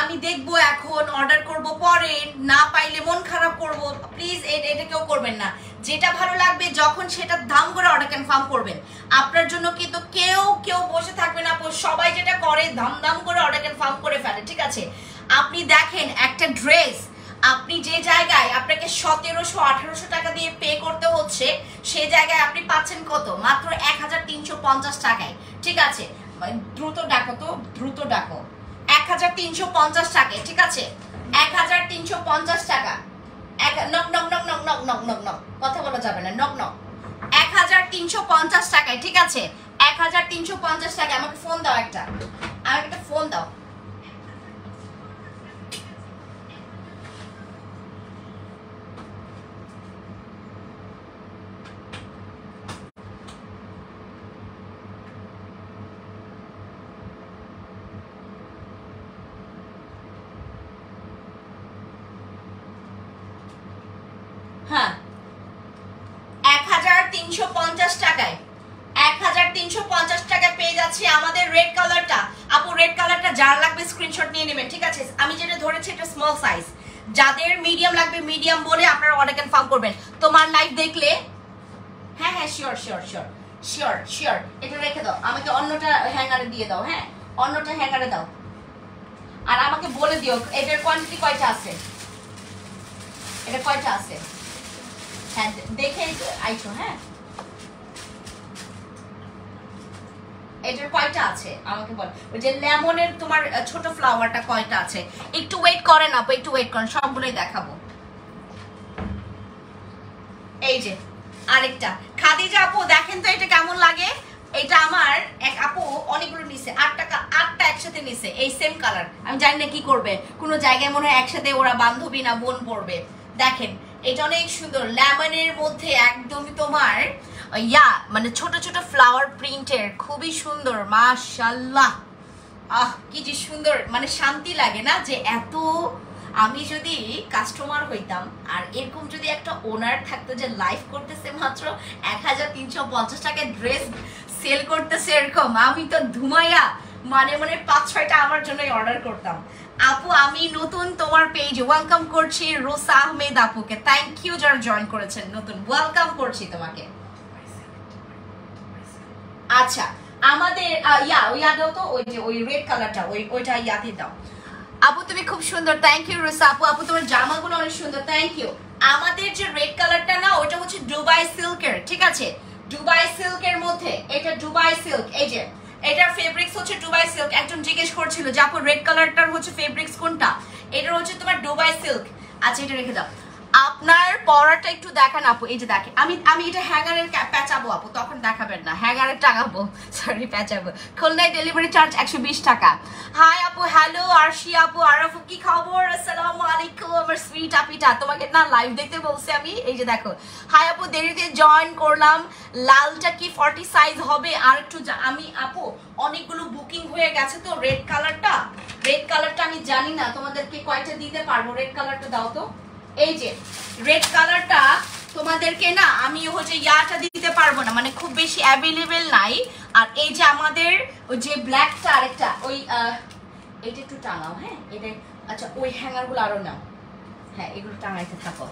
আমি দেখবো এখন অর্ডার করব, পরে না পাইলে মন খারাপ করব, প্লিজ এটা কেউ করবেন না। যেটা ভালো লাগবে যখন সেটা দাম করে অর্ডার কনফার্ম করবেন। আপনার জন্য কিন্তু কেউ বসে থাকবে না আপু, সবাই যেটা করে দাম করে অর্ডার কনফার্ম করে ফেলে, ঠিক আছে? আপনি দেখেন একটা ড্রেস আপনি যে জায়গায় আপনাকে 1700-1800 টাকা দিয়ে পে করতে হচ্ছে, সেই জায়গায় আপনি পাচ্ছেন কত? মাত্র 1350 টাকায়, ঠিক আছে? দ্রুত ডাকো তো, দ্রুত ডাকো। 1350 টাকায়, ঠিক আছে? 1350 টাকা। Knock knock knock knock knock knock knock knock, কথা বলা যাবে না, নক নক। 1350 টাকায়, ঠিক আছে? 1350 টাকায়। আমাকে ফোন দাও একটা, আমাকে একটা ফোন দাও। হ্যাঁ, 1350 টাকায়, 1350 টাকায় পেয়ে যাচ্ছে আমাদের রেড কালারটা। আপু রেড কালারটা যার লাগবে স্ক্রিনশট নিয়ে নেবেন, ঠিক আছে? আমি যেটা ধরেছি এটা স্মল সাইজ, যাদের মিডিয়াম লাগবে মিডিয়াম বলে আপনারা অর্ডার কনফার্ম করবেন। তোমার লাইভ দেখলে, হ্যাঁ হ্যাঁ, sure sure sure sure sure, এটা রেখে দাও, আমাকে অন্যটা হ্যাঙ্গারে দিয়ে দাও, হ্যাঁ অন্যটা হ্যাঙ্গারে দাও, আর আমাকে বলে দিও এটার কোয়ান্টিটি কয়টা আছে, এটা কয়টা আছে, হ্যাঁ দেখে আইছো, হ্যাঁ এটার কয়টা আছে আমাকে বল। ওই যে লেমনের তোমার ছোট ফ্লাওয়ারটা কয়টা আছে? একটু ওয়েট করেন আপু, একটু ওয়েট করেন, সবগুলোই দেখাবো। এই যে আরেকটা খাদিজা আপু, দেখেন তো এটা কেমন লাগে। এটা আমার এক আপু অনেকগুলো নিছে, 8টা একসাথে নিছে, এই সেম কালার। আমি জানি না কি করবে, কোনো জায়গায় মনে হয় একসাথে ওরা বান্ধবী না বোন পড়বে। দেখেন এটা অনেক সুন্দর, লেমনের মধ্যে একদমই তোমার ইয়া মানে ছোট ছোট ফ্লাওয়ার প্রিন্টের, খুবই সুন্দর, মাশাআল্লাহ। কি যে সুন্দর, মানে শান্তি লাগে না যে এত। আমি যদি কাস্টমার হইতাম আর এরকম যদি একটা ওনার থাকতো যে লাইভ করতেছে মাত্র 1350 টাকায় ড্রেস সেল করতেছে এরকম, আমি তো ধুমাইয়া মানে 5-6টা আমার জন্যই অর্ডার করতাম। আপু আমি নতুন তোমার পেজে, ওয়েলকাম করছি রোসা আহমেদ আপুকে, থ্যাংক ইউ যারা জয়েন করেছেন নতুন, ওয়েলকাম করছি তোমাকে। আচ্ছা আমাদের ইয়া দাও তো, ওই যে ওই রেড কালারটা, ওইটা ইয়াতে দাও। আপু তুমি খুব সুন্দর, থ্যাংক ইউ রোসা আপু। আপু তোমার জামাগুলো অনেক সুন্দর, থ্যাংক ইউ। আমাদের যে রেড কালারটা না, ওটা হচ্ছে দুবাই সিল্কের, ঠিক আছে? দুবাই সিল্কের মধ্যে, এটা দুবাই সিল্ক, এই যে এটার ফেব্রিক্স হচ্ছে দুবাই সিল্ক। একজন জিজ্ঞেস করছিল যে আপু রেড কালারটার হচ্ছে ফেব্রিক্স কোনটা, এটার হচ্ছে তোমার দুবাই সিল্ক। আচ্ছা এটা রেখে দাও, আপনার পরাটা একটু দেখান আপু। এই যে দেখেন, আমি এটা হ্যাঙ্গারের পেঁচাবো আপু, তখন দেখাবেন না, হ্যাঙ্গারের টাঙাবো, সরি পেঁচাবো। খুলনায় ডেলিভারি চার্জ 120 টাকা। হাই আপু, হ্যালো আরশি আপু, আরফু কি খবর? আসসালামু আলাইকুম আমার সুইট আপিটা, তোমাকে না লাইভ দেখতে বলছি আমি। এই যে দেখো, হাই আপু দেরিতে জয়েন করলাম, লালটা কি 40 সাইজ হবে? আর একটু আমি আপু অনেকগুলো বুকিং হয়ে গেছে তো, রেড কালারটা আমি জানি না তোমাদেরকে কয়টা দিতে পারবো। রেড কালারটা দাও তো। এই যে রেড কালারটা তোমাদেরকে না আমি হচ্ছে ইয়াটা দিতে পারবো না, মানে খুব বেশি অ্যাভেলেবেল নাই। আর এই যে আমাদের ওই যে ব্ল্যাকটা আরেকটা, ওই এটা একটু টাঙাও, হ্যাঁ এটা। আচ্ছা ওই হ্যাঙ্গারগুলো আরো নাও, হ্যাঁ এগুলো টাঙাইতে থাকো।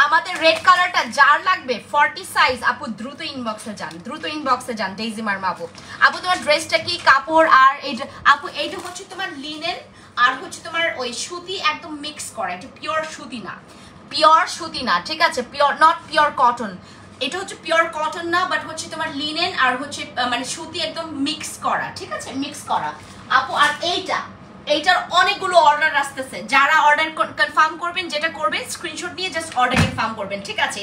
আমাদের রেড কালারটা যার লাগবে 40 সাইজ আপু দ্রুত ইনবক্সে যান, দ্রুত ইনবক্সে যান। ডেইজি মারমা আপু, আপু তোমার ড্রেসটা কি কাপড়? আর এইটা আপু এইটা হচ্ছে তোমার লিনেন আর হচ্ছে তোমার ওই সুতি একদম মিক্স করা, এটা পিওর সুতি না, পিওর সুতি না, ঠিক আছে? পিওর নট পিওর কটন, এটা হচ্ছে পিওর কটন না, বাট হচ্ছে তোমার লিনেন আর হচ্ছে মানে সুতি একদম মিক্স করা, ঠিক আছে? মিক্স করা আপু। আর এইটার অনেকগুলো অর্ডার আসতেছে, যারা অর্ডার কনফার্ম করবেন, যেটা করবেন স্ক্রিনশট নিয়ে জাস্ট অর্ডার কনফার্ম করবেন, ঠিক আছে?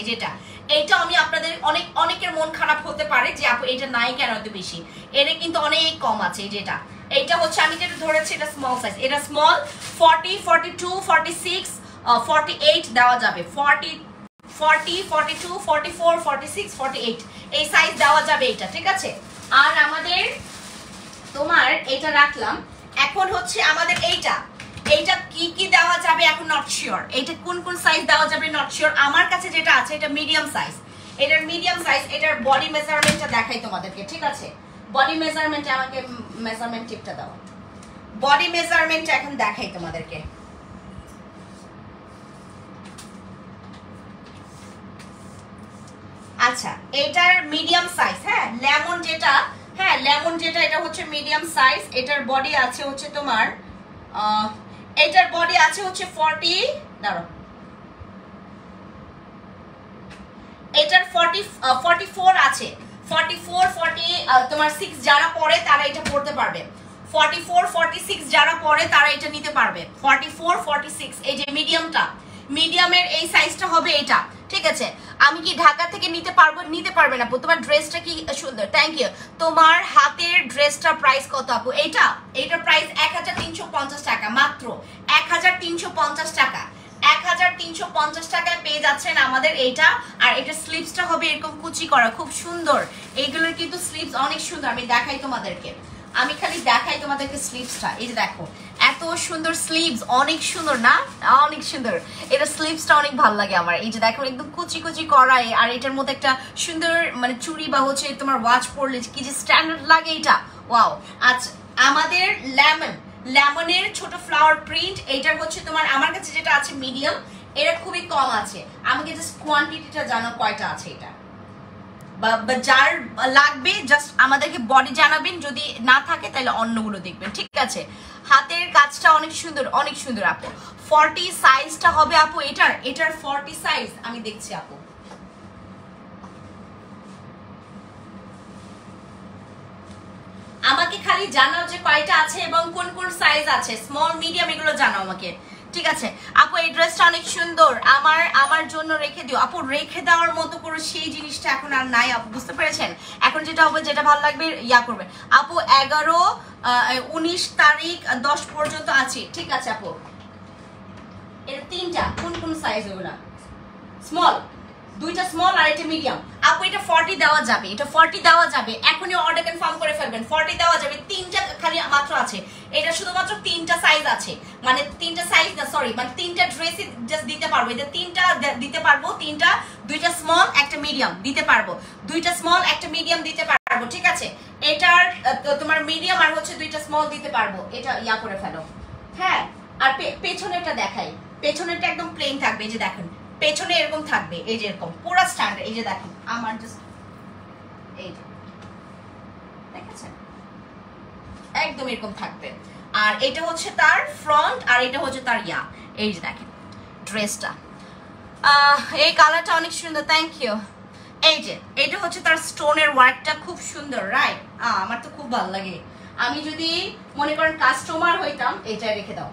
এইটা আমি আপনাদের অনেকের মন খারাপ হতে পারে যে আপু এটা নাই কেন এত বেশি, এর কিন্তু অনেক কম আছে। এইটা হচ্ছে আমি যেটা ধরেছি এটা স্মল সাইজ, এটা স্মল 40, 42, 46, 48 দেওয়া যাবে, 40, 42, 44, 46, 48 এই সাইজ দেওয়া যাবে এটা, ঠিক আছে? আর আমাদের তোমার এটা রাখলাম। এখন হচ্ছে আমাদের এইটা কি দেওয়া যাবে এখন নট শিওর, এটা কোন সাইজ দেওয়া যাবে নট শিওর। আমার কাছে যেটা আছে এটা মিডিয়াম সাইজ, এটার মিডিয়াম সাইজ, এটার বডি মেজারমেন্টটা দেখাই তোমাদেরকে, ঠিক আছে? বডি মেজারমেন্টে আমাকে মেজারমেন্ট টিপটা দাও, বডি মেজারমেন্টটা এখন দেখাই তোমাদেরকে। আচ্ছা, এটার মিডিয়াম সাইজ, লেমন যেটা এটা হচ্ছে মিডিয়াম সাইজ। এটার বডি আছে হচ্ছে তোমার এটার বডি আছে হচ্ছে 40, দাঁড়াও, এটার 44 আছে, 44, 40 তোমার 6 যারা পরে তারা এটা পড়তে পারবে, 44, 46 যারা পরে তারা এটা নিতে পারবে, 44, 46 এই যে মিডিয়ামের এই সাইজটা হবে এটা, ঠিক আছে? আমি কি ঢাকা থেকে নিতে পারবে না আপু? তোমার ড্রেসটা কি সুন্দর, থ্যাংক ইউ। তোমার হাতের ড্রেসটার প্রাইস কত আপু? এইটার প্রাইস 1350 টাকা, মাত্র 1350 টাকা, 1350 টাকায় পেয়ে যাচ্ছেন আমাদের এইটা। আর এটা স্লিভসটা হবে এরকম কুচি করা, খুব সুন্দর। এইগুলোর কিন্তু স্লিভস অনেক সুন্দর, আমি দেখাই তোমাদেরকে, স্লিভসটা। এই যে দেখো এত সুন্দর স্লিভস, অনেক সুন্দর না? অনেক সুন্দর, এটা স্লিভসটা অনেক ভালো লাগে আমার। এই যে দেখো একদম কুচি করায়, আর এটার মধ্যে একটা সুন্দর মানে চুড়ি বা হচ্ছে তোমার ওয়াচ পরলে কি যে স্ট্যান্ডার্ড লাগে এটা, ওয়াও। আচ্ছা, আমাদের লেমনের ছোট ফ্লাওয়ার প্রিন্ট, এইটার হচ্ছে তোমার আমার কাছে যেটা আছে মিডিয়াম, এটা খুবই কম আছে। আমাকে জাস্ট কোয়ান্টিটিটা জানো কয়টা আছে এটা, বা যার লাগবে জাস্ট আমাদেরকে বডি জানাবেন, যদি না থাকে তাহলে অন্যগুলো দেখবেন, ঠিক আছে? হাতের কাজটা অনেক সুন্দর আপু। 40 সাইজটা হবে আপু এটার 40 সাইজ আমি দেখছি আপু। আমাকে খালি জানাও যে কয়টা আছে এবং কোন সাইজ আছে, স্মল মিডিয়াম এগুলো জানাও আমাকে, ঠিক আছে? আপু এই ড্রেসটা অনেক সুন্দর, আমার জন্য রেখে দিও আপু। রেখে দেওয়ার মতো করে সেই জিনিসটা এখন আর নাই আপু, বুঝতে পেরেছেন? এখন যেটা হবে, যেটা ভালো লাগবে করবে আপু। 11, 19 তারিখ 10 পর্যন্ত আছে, ঠিক আছে আপু? এটা 3টা, কোন সাইজ ওগুলা? স্মল, 2টা স্মল আর এটা মিডিয়াম আপু। এটা 40 দেওয়া যাবে, এখনই অর্ডার কনফার্ম করে ফেলবেন, 40 দেওয়া যাবে। 3টা খালি মাত্র আছে, এটা শুধুমাত্র 3টা সাইজ আছে, মানে 3টা সাইজ না, সরি, মানে 3টা ড্রেসই জাস্ট দিতে পারবো। এটা 3টা দিতে পারবো, 2টা স্মল একটা মিডিয়াম দিতে পারবো, 2টা স্মল একটা মিডিয়াম দিতে পারবো, ঠিক আছে? এটার তোমার মিডিয়াম আর হচ্ছে 2টা স্মল দিতে পারবো, এটা করে ফেলো। হ্যাঁ, আর পেছনেরটা দেখাই, পেছনেরটা একদম প্লেন থাকবে, এই যে দেখেন পেছনে এরকম থাকবে, এই যে এরকম পুরো স্ট্যান্ডার্ড। এই যে দেখেন আমার জাস্ট এই যে দেখেছেন একদম এরকম থাকবে। আর এটা হচ্ছে তার ফ্রন্ট, আর এটা হচ্ছে তার এই যে দেখেন ড্রেসটা, এই কালারটা অনেক সুন্দর, থ্যাংক ইউ। এই যে এটা হচ্ছে তার স্টোনের ওয়ার্কটা, খুব সুন্দর, রাইট? আমার তো খুব ভালো লাগে। আমি যদি মনে করেন কাস্টমার হইতাম, এটা রেখে দাও,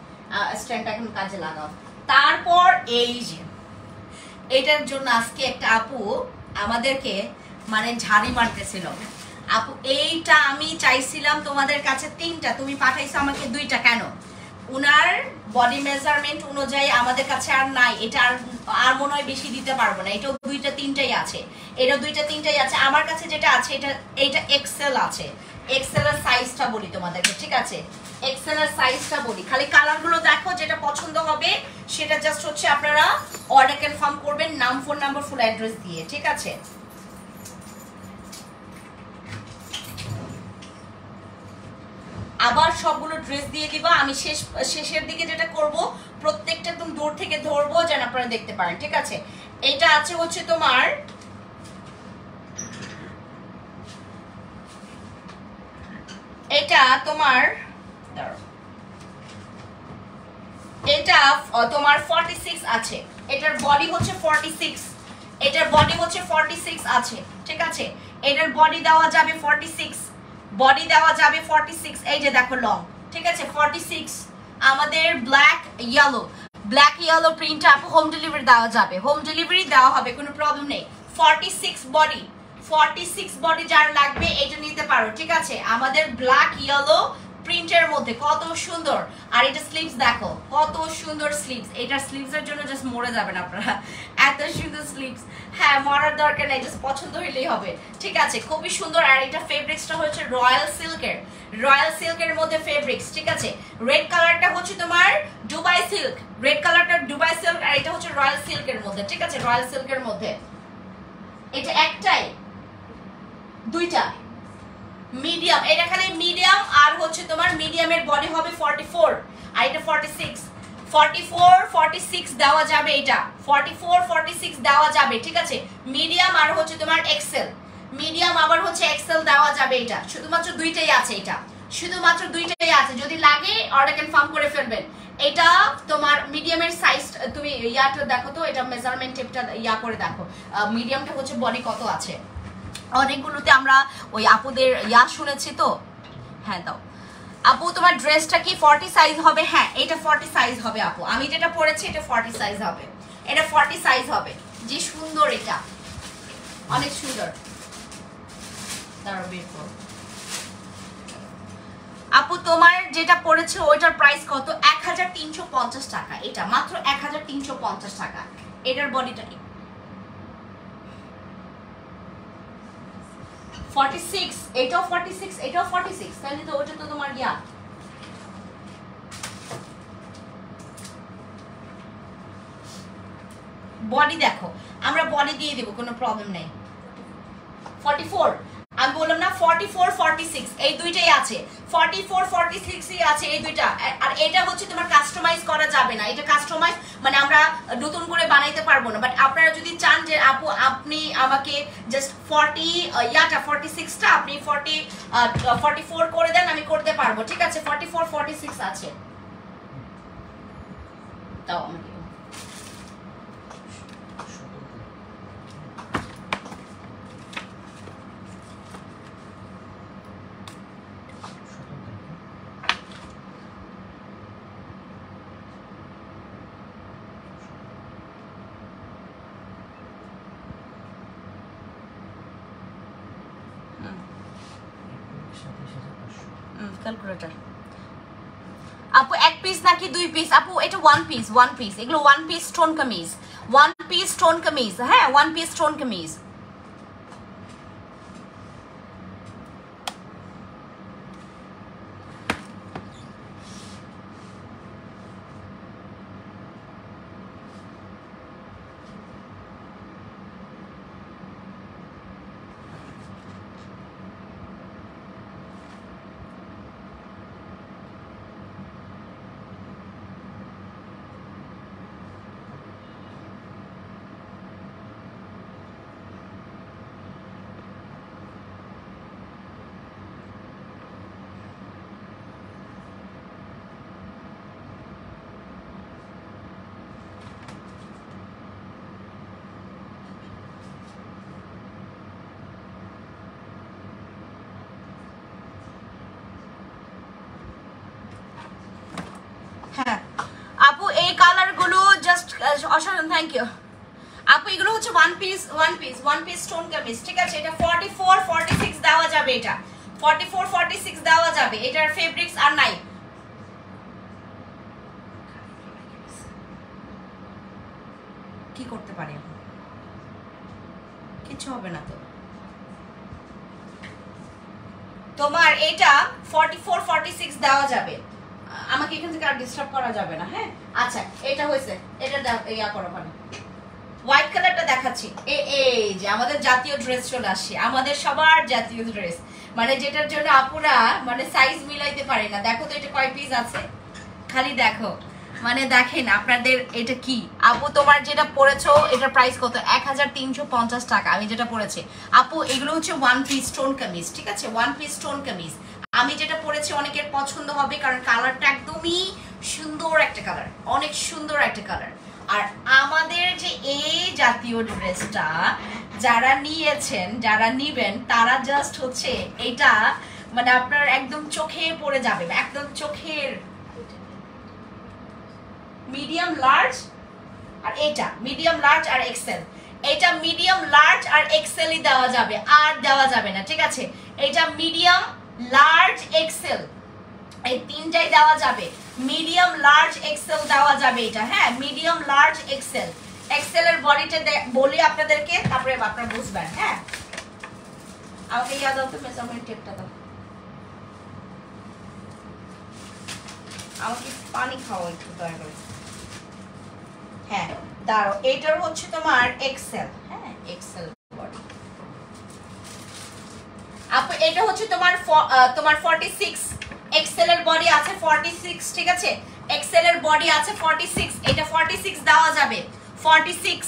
স্ট্যান্ডটা এখন কাজে লাগাও। তারপর এই যে এটার জন্য আজকে একটা আপু আমাদেরকে মানে ঝাড়ি মারতেছিল। আপু এইটা আমি চাইছিলাম তোমাদের কাছে 3টা, তুমি পাঠাইছো আমাকে 2টা, কেন? উনার বডি মেজারমেন্ট অনুযায়ী আমাদের কাছে আর নাই, এটা আর মনে হয় বেশি দিতে পারবো না। এটাও 2টা 3টাই আছে, এটা 2টা 3টাই আছে। আমার কাছে যেটা আছে এটা এক্সেল আছে, এক্সেলের সাইজটা বলি তোমাদেরকে, ঠিক আছে? এক্সেলের সাইজটা বলি, খালি কালারগুলো দেখো, যেটা পছন্দ হবে সেটা জাস্ট হচ্ছে আপনারা অর্ডার কনফার্ম করবেন, নাম, ফোন নাম্বার, ফুল অ্যাড্রেস দিয়ে, ঠিক আছে? আবার সবগুলো ড্রেস দিয়ে দিবা। আমি শেষের দিকে যেটা করব, প্রত্যেকটা একদম দূর থেকে ধরবো যেন আপনারা দেখতে পারেন, ঠিক আছে? এটা আছে হচ্ছে তোমার এটা তোমার 46 আছে, এটার বডি হচ্ছে 46, এটার বডি হচ্ছে 46 আছে, ঠিক আছে? এটার বডি দেওয়া যাবে 46, বডি দেওয়া যাবে 46, এই যে দেখো লং, ঠিক আছে? 46 আমাদের ব্ল্যাক ইয়েলো প্রিন্টটা আপু হোম ডেলিভারি দেওয়া যাবে, হোম ডেলিভারি দেওয়া হবে, কোনো প্রবলেম নেই। 46 বডি যার লাগবে এটা নিতে পারো, ঠিক আছে। আমাদের ব্ল্যাক ইয়েলো প্রিন্টের মধ্যে কত সুন্দর। আর এটা স্লিভস দেখো কত সুন্দর স্লিভস, এটার স্লিভসের জন্য জাস্ট মরে যাবেন আপনারা, এত সুন্দর স্লিভস। হ্যাঁ, মরার দরকার নেই, জাস্ট পছন্দ হইলেই হবে, ঠিক আছে। খুবই সুন্দর। আর এটা ফেব্রিক্সটা হচ্ছে রয়্যাল সিল্কের মধ্যে ফেব্রিক্স, ঠিক আছে। রেড কালারটা হচ্ছে তোমার দুবাই সিল্ক, আর এটা হচ্ছে রয়্যাল সিল্কের মধ্যে, ঠিক আছে, রয়্যাল সিল্কের মধ্যে। এটা একটাই, দুইটা মিডিয়াম, এটা খালি মিডিয়াম। আর হচ্ছে তোমার মিডিয়ামের বডি হবে 44 আর এটা 46 দেওয়া যাবে, এটা 46 দেওয়া যাবে, ঠিক আছে। মিডিয়াম আর হচ্ছে তোমার এক্সেল, মিডিয়াম আবার হচ্ছে এক্সেল দেওয়া যাবে। এটা শুধুমাত্র দুইটাই আছে, এটা শুধুমাত্র দুইটাই আছে, যদি লাগে অর্ডার কনফার্ম করে ফেলবেন। এটা তোমার মিডিয়ামের সাইজ, তুমি ইয়াটা দেখো তো, এটা মেজারমেন্ট টেপটা ইয়া করে দেখো, মিডিয়ামটা হচ্ছে বডি কত আছে। অনেকগুলোতে আমরা ওই আপুদের ইয়া শুনেছি তো। হ্যাঁ দাও আপু, তোমার ড্রেসটা কি 40 সাইজ হবে? হ্যাঁ, এটা 40 সাইজ হবে আপু, আমি যেটা পরেছি এটা 40 সাইজ হবে, এটা 40 সাইজ হবে। যে সুন্দর, এটা অনেক সুন্দর। দাঁড়াও বের করো। আপু তোমার যেটা পড়েছে ওইটার প্রাইস কত? 1350 টাকা, এটা মাত্র 1350 টাকা। এটার বডিটা 46, এটাও 46, তাহলে তো ওটা তো তোমার ইয়া। বডি দেখো, আমরা বডি দিয়ে দেবো, কোনো প্রবলেম নেই। 44 আমি বললাম না, 44 46 এই দুইটাই আছে, 44 46ই আছে এই দুইটা। আর এটা হচ্ছে তোমার কাস্টমাইজ করা যাবে না, এটা কাস্টমাইজ মানে আমরা নতুন করে বানাইতে পারবো না। বাট আপনারা যদি চান যে আপু আপনি আমাকে জাস্ট 46টা আপনি 44 করে দেন, আমি করতে পারবো, ঠিক আছে। 44 46 আছে, তাও আমাকে ক্যালকুলেটর। আপু এক পিস নাকি দুই পিস? আপু এটা ওয়ান পিস, এগুলো ওয়ান পিস স্টোন কামিজ, হ্যাঁ ওয়ান পিস স্টোন কামিজ। হ্যাঁ আপু এই কালারগুলো জাস্ট অসাধারণ, থ্যাংক ইউ আপু। এগুলো হচ্ছে ওয়ান পিস স্টোন কামিজ, ঠিক আছে। এটা 44 46 দেওয়া যাবে, এটা 44 46 দেওয়া যাবে। এটার ফেব্রিক্স আর নাই, কি করতে পারি, কিছু হবে না তো। তোমার এটা 44 46 দেওয়া যাবে, আমাকে এখান থেকে আর ডিস্টার্ব করা যাবে না। হ্যাঁ আচ্ছা, এটা হয়েছে, এটা ইয়া করো, মানে হোয়াইট কালারটা দেখাচ্ছি। এই যে আমাদের জাতীয় ড্রেস চলে আসছে, আমাদের সবার জাতীয় ড্রেস, মানে যেটার জন্য আপুরা মানে সাইজ মিলাইতে পারে না। দেখো তো এটা কয় পিস আছে, খালি দেখো, মানে দেখেন আপনাদের এটা কি। আপু তোমার যেটা পড়েছো এটার প্রাইস কত? 1350 টাকা আমি যেটা পড়েছি। আপু এগুলো হচ্ছে ওয়ান পিস স্টোন কামিজ, ঠিক আছে, ওয়ান পিস স্টোন কামিজ। আমি যেটা পরেছি অনেকের পছন্দ হবে, কারণ কালারটা একদমই সুন্দর একটা কালার, অনেক সুন্দর একটা কালার। আর আমাদের যে এই জাতীয় ড্রেসটা যারা নিয়েছেন, যারা নিবেন, তারা জাস্ট হচ্ছে এটা মানে আপনার একদম চোখে পড়ে যাবে, একদম চোখের মিডিয়াম লার্জ আর এটা মিডিয়াম লার্জ আর এক্সেল, এটা মিডিয়াম লার্জ আর এক্সেলই দেওয়া যাবে, আর দেওয়া যাবে না, ঠিক আছে? এটা মিডিয়াম লার্জ এক্সেল, এই তিনটাই দেওয়া যাবে। মিডিয়াম লার্জ এক্সেল দেওয়া যাবে এটা, হ্যাঁ মিডিয়াম লার্জ এক্সেল। এক্সেলের বডিটা বলি আপনাদেরকে, তারপরে আপনারা বুঝবেন। হ্যাঁ আমাকে ইয়াদ দাও তো, মেজারমেন্ট টেপটা দাও, আমাকে পানি খাওয়া একটু দয়া করে। হ্যাঁ দাঁড়াও, এইটার হচ্ছে তোমার এক্সেল, হ্যাঁ এক্সেল বডি। আপু এটা হচ্ছে তোমার 46, এক্সেল এর বডি আছে 46, ঠিক আছে? এক্সেল এর বডি আছে 46, এটা 46 দেওয়া যাবে 46।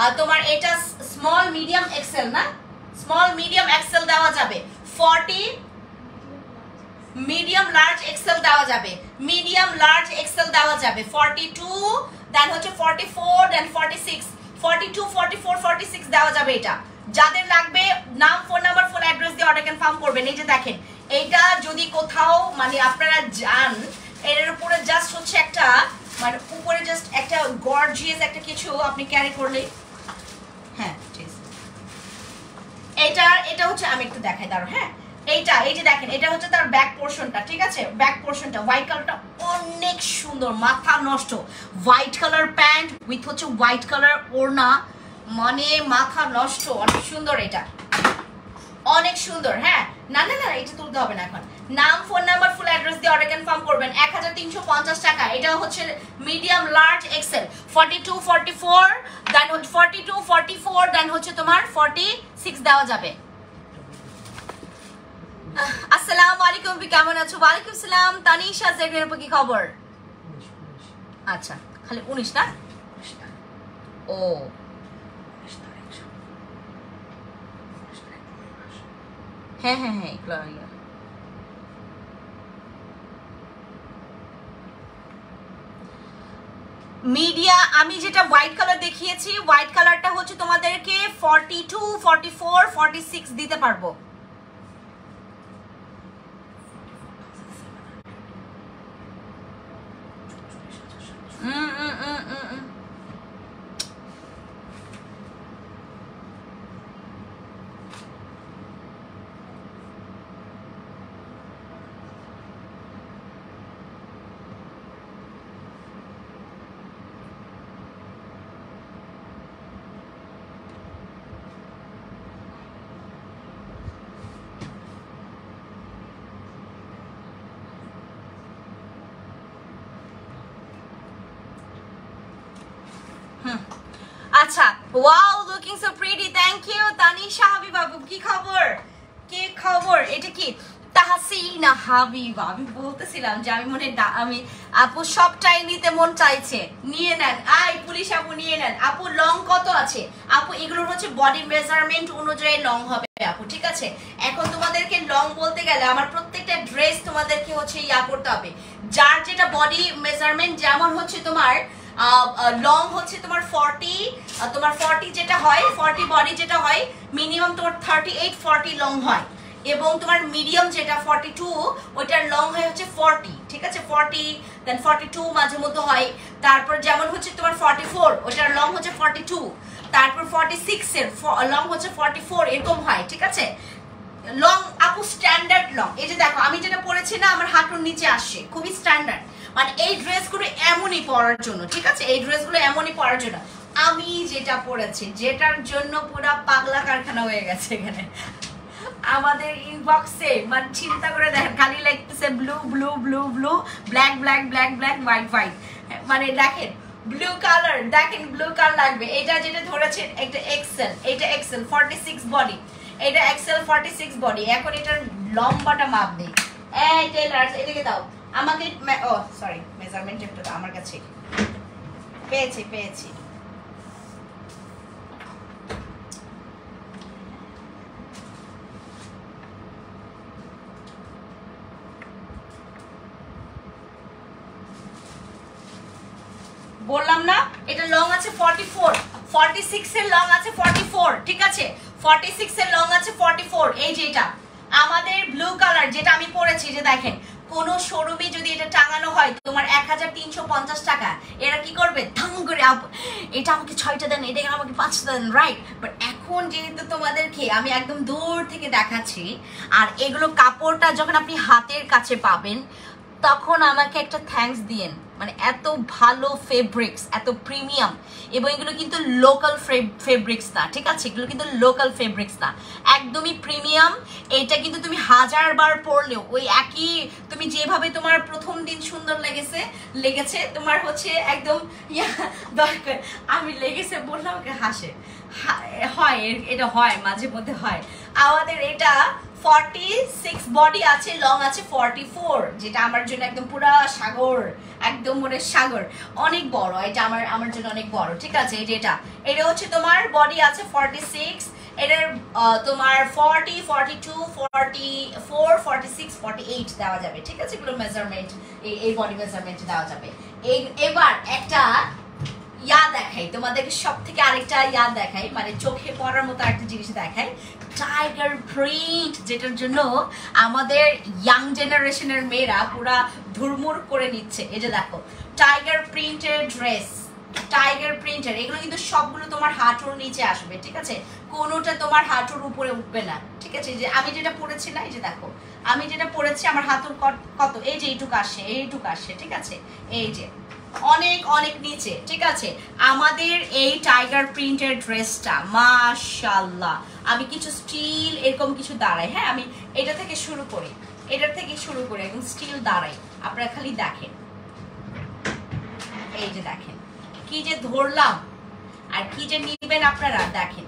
আর তোমার এটা স্মল মিডিয়াম এক্সেল না, স্মল মিডিয়াম এক্সেল দেওয়া যাবে 40, মিডিয়াম লার্জ এক্সেল দেওয়া যাবে, মিডিয়াম লার্জ এক্সেল দেওয়া যাবে 42, দেন হচ্ছে 44, দেন 46, 42, 44, 46 দেওয়া যাবে। এটা যাদের লাগবে নাম, ফোন নাম্বার, ফুল অ্যাড্রেস দিয়ে অর্ডার কনফার্ম করবেন। এই যে দেখেন, এইটা যদি কোথাও মানে আপনারা যান, এর উপরে জাস্ট হচ্ছে একটা মানে উপরে জাস্ট একটা গর্জিয়াস একটা কিছু আপনি ক্যারি করলে, হ্যাঁ ঠিক আছে। এটা হচ্ছে আমি একটু দেখাই দাঁড়ো, হ্যাঁ এইটা, এই যে দেখেন এটা হচ্ছে তার ব্যাক পোর্শনটা, ঠিক আছে? ব্যাক পোর্শনটা হোয়াইট কালারটা অনেক সুন্দর, মাথা নষ্ট। হোয়াইট কালার প্যান্ট উইথ হচ্ছে হোয়াইট কালার ওড়না, মানে মাথা নষ্ট, অনেক সুন্দর, এটা অনেক সুন্দর। হ্যাঁ না না না, এটা তুলতে হবে না এখন। নাম, ফোন নাম্বার, ফুল অ্যাড্রেস দিয়ে অর্ডার কনফার্ম করবেন। 1350 টাকা। এটা হচ্ছে মিডিয়াম লার্জ এক্সেল 42, 44, দেন 42, 44, দেন হচ্ছে তোমার 46 দেওয়া যাবে। আসসালামু আলাইকুম, কেমন আছো? ওয়ালাইকুম আসসালাম। তানিশা জেগের উপর কি খবর? আচ্ছা খালি 19 না? ও হ্যাঁ হ্যাঁ হ্যাঁ, এগুলো মিডিয়া। আমি যেটা হোয়াইট কালার দেখিয়েছি, হোয়াইট কালারটা হচ্ছে তোমাদেরকে 42, 44, 46 দিতে পারবো। আচ্ছা, wow looking so pretty, thank you Tanisha Habiba. কি খবর, কি খবর? এটা কি তাহসিনা হাবিবা? আমি বলতেছিলাম যে আমি আমি আপু সবটাই নিতে মন চাইছে, নিয়ে নেন। আই পুলিশ আপু নিয়ে নেন। আপু লং কত আছে আপু? এগুলোর হচ্ছে বডি মেজারমেন্ট অনুযায়ী লং হবে আপু, ঠিক আছে? এখন তোমাদেরকে লং বলতে গেলে আমার প্রত্যেকটা ড্রেস তোমাদেরকে হচ্ছে ইয়া করতে হবে, যার যেটা বডি মেজারমেন্ট। যেমন হচ্ছে তোমার লং হচ্ছে তোমার 40, তোমার 40 যেটা হয় 40 বডি যেটা হয় মিনিমাম তোমার 38, 40 লং হয়। এবং তোমার মিডিয়াম যেটা 42, ওইটার লং হয় হচ্ছে 40, ঠিক আছে? 40 দেন 42 মাঝে মধ্যে হয়। তারপর যেমন হচ্ছে তোমার 44, ওইটার লং হচ্ছে 42। তারপর 46 এর লং হচ্ছে 44, এরকম হয়, ঠিক আছে? লং আপু স্ট্যান্ডার্ড লং। এই যে দেখো আমি যেটা পরেছি না, আমার হাঁটুর নিচে আসে, খুবই স্ট্যান্ডার্ড। মানে এই ড্রেসগুলো এমনই পরার জন্য, ঠিক আছে? এই ড্রেসগুলো এমনই পরার জন্য। আমি যেটা পরেছি, যেটার জন্য পুরো পাগলা কারখানা হয়ে গেছে এখানে আমাদের ইনবক্সে, মানে চিন্তা করে দেখেন, খালি লাগতেছে blue blue blue blue, black black black black, white white, মানে দেখেন ব্লু কালার, দেখেন ব্লু কালার লাগবে। এটা যেটা ধরেছেন একটা এক্সেল, এটা এক্সেল 46 বডি, এটা এক্সেল 46 বডি। এখন এটার লম্বাটা মাপ নেই। এই টেলার্স এদিকে দাও আমাকে, ও সরি মেজারমেন্ট টেপটা তো আমার কাছে পেয়েছি। বললাম না এটা লং আছে 44, 46 এর লং আছে 44, ঠিক আছে? 46 এর লং আছে 44। এই যে এটা আমাদের ব্লু কালার যেটা আমি পরেছি, যে দেখেন কোনো শোরুমে যদি এটা টাঙানো হয় তোমার 1350 টাকা, এরা কি করবে ধাম করে এটা আমাকে 6টা দেন, এটা আমাকে 5টা দেন, রাইট? বাট এখন যেহেতু তোমাদেরকে আমি একদম দূর থেকে দেখাচ্ছি, আর এগুলো কাপড়টা যখন আপনি হাতের কাছে পাবেন তখন আমাকে একটা থ্যাঙ্কস দিয়েন। মানে এত ভালো ফেব্রিক্স, এত প্রিমিয়াম, এবং এগুলো কিন্তু লোকাল ফেব্রিক্স না, ঠিক আছে? এগুলো কিন্তু লোকাল ফেব্রিক্স না, একদমই প্রিমিয়াম। এটা কিন্তু তুমি 1000 বার পরলেও ওই একই, তুমি যেভাবে তোমার প্রথম দিন সুন্দর লেগেছে তোমার হচ্ছে একদম দরকার আমি লেগেছে বললাম ওকে হাসে, হয় এটা হয় মাঝে মধ্যে হয়। আমাদের এটা 46 বডি আছে, লং আছে 44, যেটা আমার জন্য একদম পুরা সাগর, একদম মনে সাগর, অনেক বড় এটা আমার জন্য অনেক বড়, ঠিক আছে? এটা হচ্ছে তোমার বডি আছে 46, এটার তোমার 40, 42, 44, 46, 48 দেওয়া যাবে, ঠিক আছে? এগুলো মেজারমেন্ট, এই বডি মেজারমেন্ট দেওয়া যাবে। এবার একটা দেখাই তোমাদেরকে, সব থেকে আরেকটা দেখাই, মানে চোখে পড়ার মতো একটা জিনিস দেখাই, টাইগার প্রিন্ট, যেটার জন্য আমাদের ইয়াং জেনারেশনের মেয়েরা পুরা ধুরমুর করে নিচ্ছে। এই যে দেখো টাইগার প্রিন্টের ড্রেস, টাইগার প্রিন্টের, এগুলো কিন্তু সবগুলো তোমার হাঁটুর নিচে আসবে, ঠিক আছে? কোনোটা তোমার হাঁটুর উপরে উঠবে না, ঠিক আছে? যে আমি যেটা পরেছি না, এই যে দেখো আমি যেটা পরেছি আমার হাঁটুর কত, এই যে এইটুকু আসে, ঠিক আছে? এই যে অনেক অনেক নিচে, ঠিক আছে? আমাদের এই টাইগার প্রিন্টের ড্রেসটা মাশাআল্লাহ, আমি কিছু স্টিল এরকম কিছু দাঁড়াই, হ্যাঁ আমি এটা থেকে শুরু করি একদম স্টিল দাঁড়াই, আপনারা খালি দেখেন, এই যে দেখেন কি যে ধরলাম আর কি যে নিবেন আপনারা দেখেন।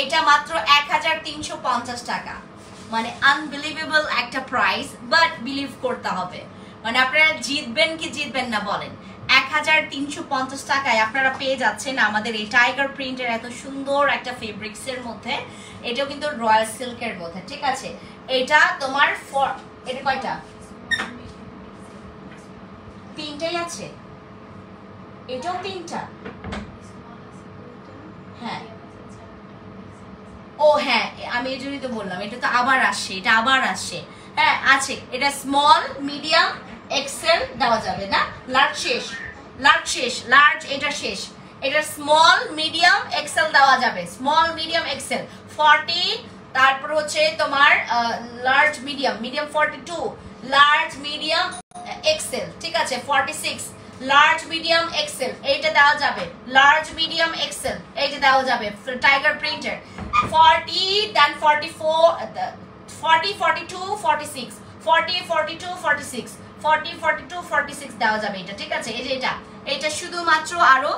এটা মাত্র 1350 টাকা, মানে আনবিলিভেবল একটা প্রাইস, বাট বিলিভ করতে হবে। মানে আপনারা জিতবেন কি জিতবেন না বলেন? 1350 টাকায় আপনারা পেয়ে যাচ্ছেন আমাদের এই টাইগার প্রিন্টের এত সুন্দর একটা ফেব্রিক্সের মধ্যে, এটাও কিন্তু রয়্যাল সিল্কের মধ্যে, ঠিক আছে? এটা তোমার এটা কয়টা? 3টাই আছে, এটাও 3টা, হ্যাঁ ও হ্যাঁ আমি এই জন্যই তো বললাম, এটা তো আবার আসছে, হ্যাঁ আছে। এটা স্মল, মিডিয়াম, এক্সেল দেওয়া যাবে না, লার্জ শেষ, লার্জ এটা শেষ, এটা স্মল, মিডিয়াম, এক্সেল দেওয়া যাবে, স্মল, মিডিয়াম, এক্সেল 40, তারপর হচ্ছে তোমার large, medium 42, large, medium, XL, ঠিক আছে? 46, লার্জ, মিডিয়াম, এক্সেল এইটা দেওয়া যাবে, লার্জ, মিডিয়াম, এক্সেল এইটা দেওয়া যাবে টাইগার প্রিন্টের। 40, দেন 44, 40, 42, 46, 40, 42, 46, 40, 42, 46 দেওয়া যাবে এটা, ঠিক আছে? এই যে এটা শুধুমাত্র আরো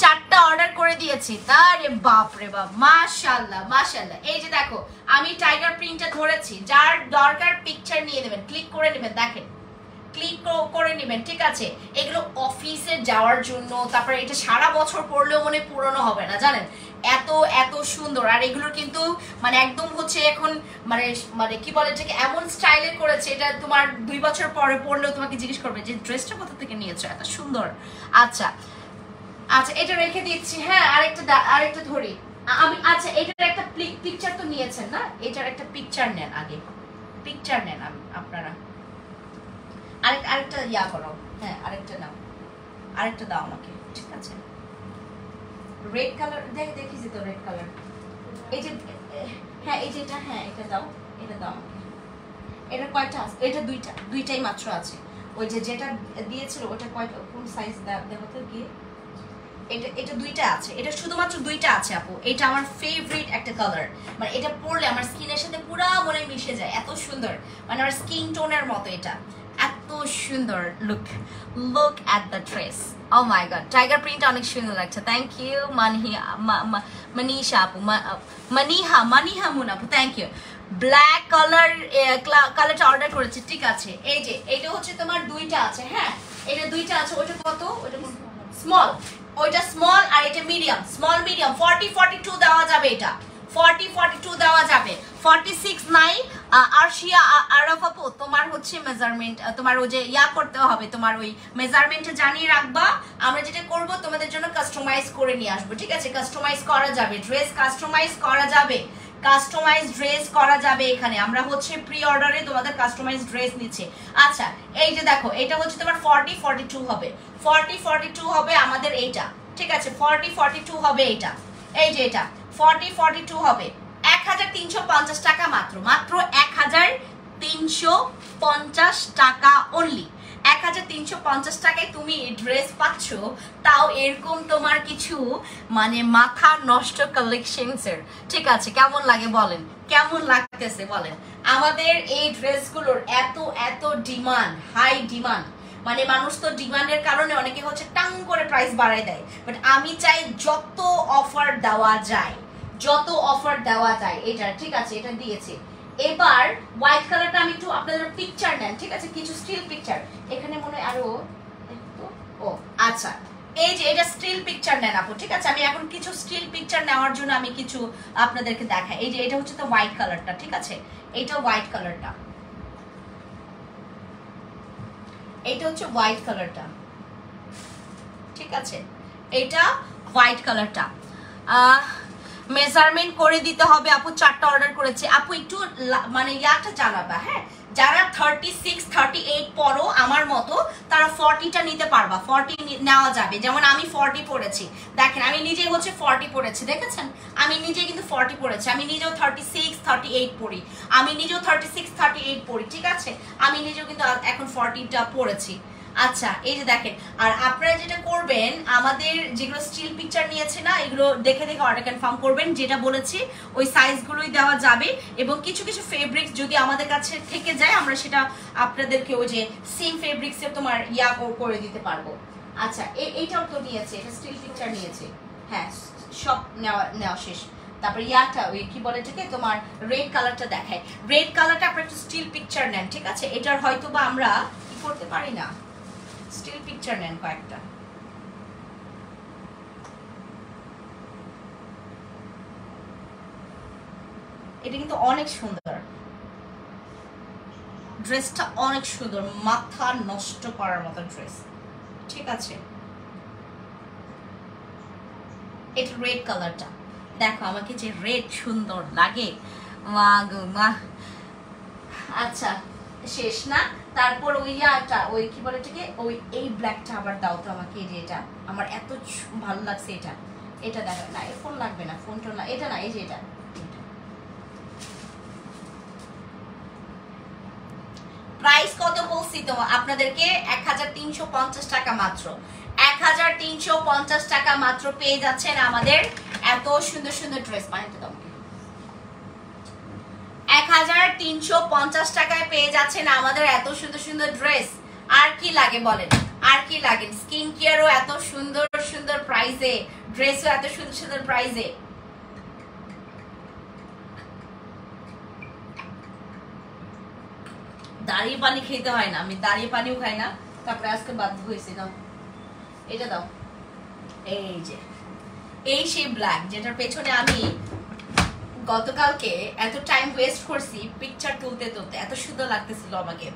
4টা অর্ডার করে দিয়েছি, তারে বাপ রে বাপ, মাশাআল্লাহ মাশাআল্লাহ। এই যে দেখো আমি টাইগার প্রিন্টটা ধরেছি, যার দরকার পিকচার নিয়ে নেবেন, ক্লিক করে নেবেন, দেখেন ক্লিক করে নেবেন, ঠিক আছে? এগুলো অফিসে যাওয়ার জন্য, তারপরে এটা সারা বছর পরলেও মনে পুরনো হবে না, জানেন? এত সুন্দর। আর এগুলো কিন্তু মানে একদম হচ্ছে এখন মানে কি বলে এটাকে, এমন স্টাইলে করেছে, এটা তোমার 2 বছর পরে পরলেও তোমাকে জিজ্ঞেস করবে যে ড্রেসটা কোথা থেকে নিয়েছো, এত সুন্দর। আচ্ছা এটা রেখে দিচ্ছি, হ্যাঁ আরেকটা ধরি আমি। আচ্ছা এটার একটা পিকচার তো নিয়েছেন না, এটার একটা পিকচার নেন, আগে পিকচার নেন আপনারা, আরেকটা করো, হ্যাঁ আরেকটা নাও, আরেকটা দাও আমাকে, ঠিক আছে? রেড কালার দেখিস তো, রেড কালার, এই যে হ্যাঁ এই যেটা, হ্যাঁ এটা দাও আমাকে। এটা কয়টা আছে? এটা দুইটাই মাত্র আছে। ওই যেটা দিয়েছিল ওটা কয়টা, কোন সাইজ দেখো তো গিয়ে, এটা 2টা আছে, এটা শুধুমাত্র 2টা আছে আপু। এটা আমার ফেভারিট একটা কালার, মানে এটা পরলে আমার স্কিনের সাথে পুরো মনে মিশে যায়, এত সুন্দর, মানে আমার স্কিন টোনের মতো, এটা এত সুন্দর। Look at the dress, oh my god, tiger print অনেক সুন্দর লাগছে। থ্যাংক ইউ মানিশা আপু, মানিহা মুন আপু, থ্যাংক ইউ। ব্ল্যাক কালারটা অর্ডার করেছি, ঠিক আছে? এই যে এটা হচ্ছে তোমার 2টা আছে, হ্যাঁ এটা 2টা আছে। ওইটা কত? ওইটা স্মল, ওইটা স্মল, আর এটা মিডিয়াম, স্মল মিডিয়াম 40, 42 দেওয়া যাবে, এটা 40, 42 দেওয়া যাবে, 46 নাই। আরশিয়া আরফ আপু তোমার হচ্ছে মেজারমেন্ট, তোমার ওই যে করতে হবে, তোমার ওই মেজারমেন্টে জানিয়ে রাখবা, আমরা যেটা করব তোমাদের জন্য কাস্টমাইজ করে নিয়ে আসবো, ঠিক আছে? কাস্টমাইজ করা যাবে, ড্রেস কাস্টমাইজ করা যাবে, কাস্টমাইজ ড্রেস করা যাবে এখানে। আমরা হচ্ছে প্রি অর্ডারে তোমাদের কাস্টমাইজ ড্রেস নিচ্ছে। আচ্ছা এই যে দেখো, এটা হচ্ছে তোমার 40-42 হবে, 40-42 হবে আমাদের এইটা, ঠিক আছে, 40-42 হবে এইটা, এই যে এটা 40-42 হবে 1350 টাকা মাত্র, মাত্র 1350 টাকা অনলি। 1350 টাকায় তুমি ড্রেস পাচ্ছ, তাও এরকম তোমার কিছু মানে মাথা নষ্ট কালেকশনসের। ঠিক আছে, কেমন লাগে বলেন, কেমন লাগতেছে বলেন? আমাদের এই ড্রেসগুলোর এত এত ডিমান্ড, হাই ডিমান্ড, মানে মানুষ তো ডিমান্ডের কারণে অনেকে হচ্ছে টাং করে প্রাইস বাড়ায় দেয়, বাট আমি চাই যত অফার দেওয়া যায়, যত অফার দেওয়া যায় এটা। ঠিক আছে, এটা দিয়েছে। এবার হোয়াইট কালারটা আমি একটু আপনাদের পিকচার নেন, ঠিক আছে, কিছু স্টিল পিকচার এখানে মনে হয় আরো, ও আচ্ছা এই যে এটা স্টিল পিকচার নেন আপু, ঠিক আছে, আমি এখন কিছু স্টিল পিকচার নেওয়ার জন্য আমি কিছু আপনাদেরকে দেখাই। এই যে এটা হচ্ছে তো হোয়াইট কালারটা, ঠিক আছে, এইটা হোয়াইট কালারটা, এইটা হচ্ছে হোয়াইট কালারটা, ঠিক আছে, এটা হোয়াইট কালারটা। মেজারমেন্ট করে দিতে হবে আপু, 4টা অর্ডার করেছে আপু, একটু মানে ইয়াটা জানাবা, হ্যাঁ, যারা 36-38 পরো আমার মতো তারা 40টা নিতে পারবা, 40 নেওয়া যাবে। যেমন আমি 40 পড়েছি, দেখেন আমি নিজে হচ্ছে 40 পড়েছি, দেখেছেন আমি নিজে কিন্তু 40 পড়েছি, আমি নিজেও 36-38 পড়ি, আমি নিজেও 36-38 পড়ি, ঠিক আছে, আমি নিজেও কিন্তু এখন 40টা পড়েছি। আচ্ছা এই যে দেখেন, আর আপনারা যেটা করবেন, আমাদের যেগুলো স্টিল পিকচার নিয়েছে না, এগুলো দেখে দেখে অর্ডার কনফার্ম করবেন, যেটা বলেছি ওই সাইজগুলোই দেওয়া যাবে। এবং কিছু কিছু ফেব্রিক্স যদি আমাদের কাছে থেকে যায়, আমরা সেটা আপনাদেরকে ওই যে সেম ফেব্রিক্সে তোমার করে দিতে পারবো। আচ্ছা এইটাও তো নিয়েছে, এটা স্টিল পিকচার নিয়েছে, হ্যাঁ সব নেওয়া শেষ। তারপর ইয়াটা ওই কি বলে এটাকে, তোমার রেড কালারটা দেখায়, রেড কালারটা আপনারা একটু স্টিল পিকচার নেন, ঠিক আছে, এটার হয়তো বা আমরা কি করতে পারি না, স্টিল পিকচার নেন কয়েকটা। এটা কিন্তু অনেক সুন্দর, ড্রেসটা অনেক সুন্দর, মাথা নষ্ট করার মতো ড্রেস, ঠিক আছে। এটা রেড কালারটা দেখো, আমাকে যে রেড সুন্দর লাগে, মা গো মা। আচ্ছা শেষ না, তারপর ওই ইয়াটা ওই কি বলে এটাকে, ওই এই ব্ল্যাকটা আবার দাও তো আমাকে, এই যে এটা আমার এত ভালো লাগছে, এটা এটা দেখো না, ফোন লাগবে না, ফোনটা না, এটা না, এই যে এটা প্রাইস কত বলছি তো আপনাদেরকে, 1350 টাকা মাত্র, 1350 টাকা মাত্র পেয়ে যাচ্ছেন আমাদের এত সুন্দর সুন্দর ড্রেস। পানিটা দাও, 1350 টাকায় পেয়ে যাচ্ছেন আমাদের এত সুন্দর সুন্দর ড্রেস। আর কি লাগে বলেন, আর কি লাগে? স্কিন কেয়ারও এত সুন্দর সুন্দর প্রাইসে, ড্রেসও এত সুন্দর সুন্দর প্রাইসে। দাঁড়িয়ে পানি খেতে হয় না, আমি দাঁড়িয়ে পানিও খাই না, তারপরে আজকে বাধ্য হয়েছি। দাও এটা দাও, এই যে এই সেই ব্ল্যাক যেটার পেছনে আমি গতকালকে এত টাইম ওয়েস্ট করছি পিকচার তুলতে তুলতে, এত সুন্দর লাগতেছিল আমাকে।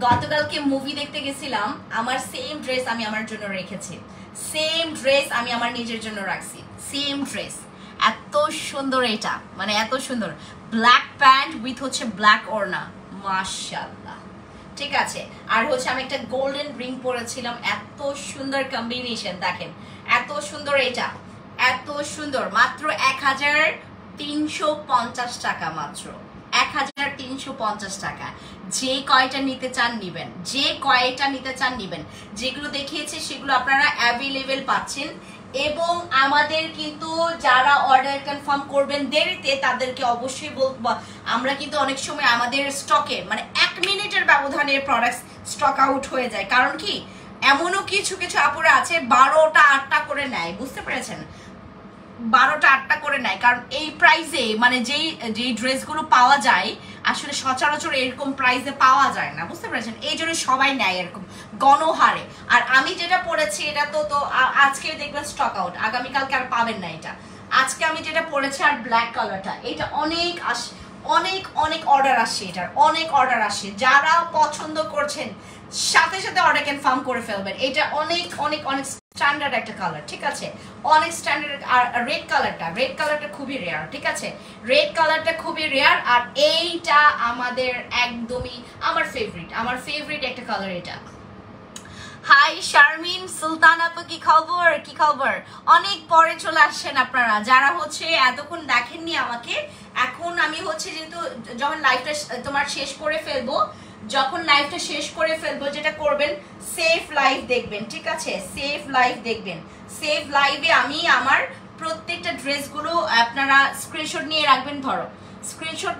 গতকালকে মুভি দেখতে গেছিলাম, আমার সেম ড্রেস আমি আমার জন্য রেখেছি, সেম ড্রেস আমি আমার নিজের জন্য রাখছি, সেম ড্রেস, এত সুন্দর এটা, মানে এত সুন্দর, ব্ল্যাক প্যান্ট উইথ হচ্ছে ব্ল্যাক ওড়না, মাশাআল্লাহ, ঠিক আছে। আর হচ্ছে আমি একটা গোল্ডেন রিং পরেছিলাম, এত সুন্দর কম্বিনেশন, দেখেন এত সুন্দর, এটা এত সুন্দর, মাত্র 1350 টাকা, মাত্র 1350 টাকা। যে কয়টা নিতে চান নিবেন, যে কয়টা নিতে চান নিবেন, যেগুলো দেখিয়েছে সেগুলো আপনারা অ্যাভেলেবেল পাচ্ছেন। এবং আমাদের কিন্তু যারা অর্ডার কনফার্ম করবেন দেরিতে, তাদেরকে অবশ্যই বলবো, আমরা কিন্তু অনেক সময় আমাদের স্টকে মানে 1 মিনিটের ব্যবধানে প্রোডাক্ট স্টক আউট হয়ে যায়। কারণ কি, এমনও কিছু কিছু আপুরা আছে 12টা 8টা করে নেয়, বুঝতে পেরেছেন, 12টা 8টা করে নেয়, কারণ এই প্রাইসে মানে যেই ড্রেসগুলো পাওয়া যায় আসলে সচরাচর এরকম প্রাইসে পাওয়া যায় না, বুঝতে পেরেছেন, এই জন্য সবাই নেয় এরকম গণহারে। আর আমি যেটা পরেছি এটা তো আজকে দেখবেন স্টক আউট, আগামীকালকে আর পাবেন না এটা। আজকে আমি যেটা পরেছি আর ব্ল্যাক কালারটা, এটা অনেক অনেক অনেক অর্ডার আসছে, এটার অনেক অর্ডার আসছে, যারা পছন্দ করছেন সাথে সাথে অর্ডার কনফার্ম করে ফেলবেন, এটা অনেক অনেক অনেক স্ট্যান্ডার্ড একটা কালার, ঠিক আছে, অনেক স্ট্যান্ডার্ড। আর রেড কালারটা খুবই রেয়ার, ঠিক আছে, রেড কালারটা খুবই রেয়ার। আর এইটা আমাদের একদমই আমার ফেভারিট একটা কালার এটা। হাই শারমিন সুলতান আপু, কি খবর? অনেক পরে চলে আসছেন আপনারা, যারা হচ্ছে এতক্ষণ দেখেননি আমাকে। এখন আমি হচ্ছে যেহেতু যখন লাইভটা তোমার শেষ করে ফেলবো, যেটা করবেন সেফ লাইভ দেখবেন, ঠিক আছে, সেফ লাইভে আমি আমার প্রত্যেকটা ড্রেসগুলো আপনারা স্ক্রিনশট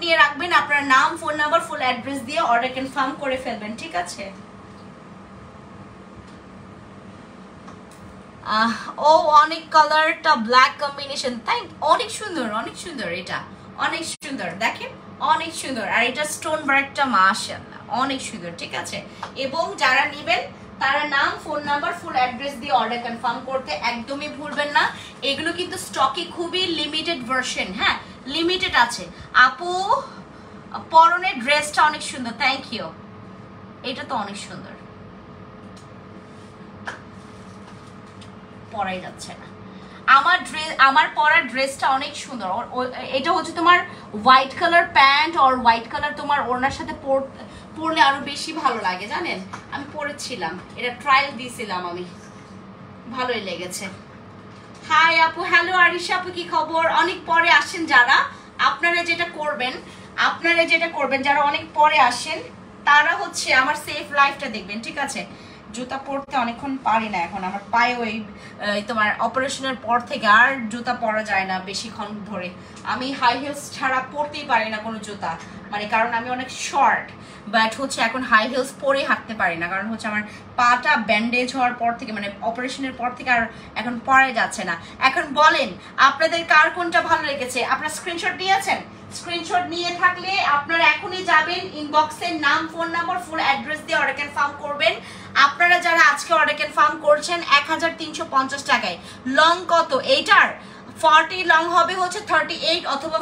নিয়ে রাখবেন, আপনার নাম, ফোন নাম্বার, ফুল অ্যাড্রেস দিয়ে অর্ডার কনফার্ম করে ফেলবেন, ঠিক আছে। ও অনেক কালারটা ব্ল্যাক কম্বিনেশন, তাই অনেক সুন্দর এটা, অনেক সুন্দর, দেখেন অনেক সুন্দর। আর এটা স্টোন ওয়ার্কটা মাশাআল্লাহ অনেক সুন্দর, ঠিক আছে। এবং যারা নেবেন তারা নাম, ফোন নাম্বার, ফুল অ্যাড্রেস দিয়ে অর্ডার কনফার্ম করতে একদমই ভুলবেন না। এগুলো কিন্তু স্টকে খুবই লিমিটেড ভার্সন, হ্যাঁ লিমিটেড আছে। আপু পরনের ড্রেসটা অনেক সুন্দর, থ্যাংক ইউ। এটা তো অনেক সুন্দর, পরাই যাচ্ছে না। আমার পরার ড্রেসটা অনেক সুন্দর। এটা হচ্ছে তোমার হোয়াইট কালার প্যান্ট আর হোয়াইট কালার তোমার ওড়নার সাথে পরলে আরো বেশি ভালো লাগে, জানেন। আমি পরেছিলাম, এটা ট্রায়াল দিয়েছিলাম আমি, ভালোই লেগেছে। হাই আপু, হ্যালো আরিশা আপু, কি খবর? অনেক পরে আসেন যারা, আপনারা যেটা করবেন যারা অনেক পরে আসেন তারা হচ্ছে আমার সেফ লাইফটা দেখবেন, ঠিক আছে। জুতা পরতে অনেকক্ষণ পারি না এখন, আমার পায়ে ওই তোমার অপারেশনের পর থেকে আর জুতা পরা যায় না বেশিক্ষণ ধরে। আমি হাই হিলস ছাড়া পরতেই পারি না কোনো জুতা, মানে কারণ আমি অনেক শর্ট, বাট হচ্ছে এখন হাই হিলস পরে হাঁটতে পারি না, কারণ হচ্ছে আমার পাটা ব্যান্ডেজ হওয়ার পর থেকে, মানে অপারেশনের পর থেকে আর এখন পরা যাচ্ছে না। এখন বলেন আপনাদের কার কোনটা ভালো লেগেছে? আপনারা স্ক্রিনশট নিয়েছেন? স্ক্রিনশট নিয়ে থাকলে আপনারা এখনই যাবেন ইনবক্সে, নাম, ফোন নাম্বার, ফুল অ্যাড্রেস দিয়ে অর্ডার কনফার্ম করবেন। আপনারা যারা আজকে অর্ডার কনফার্ম করছেন 1350 টাকায়। লং কত এইটার? 40 লং হবে হচ্ছে 38 অথবা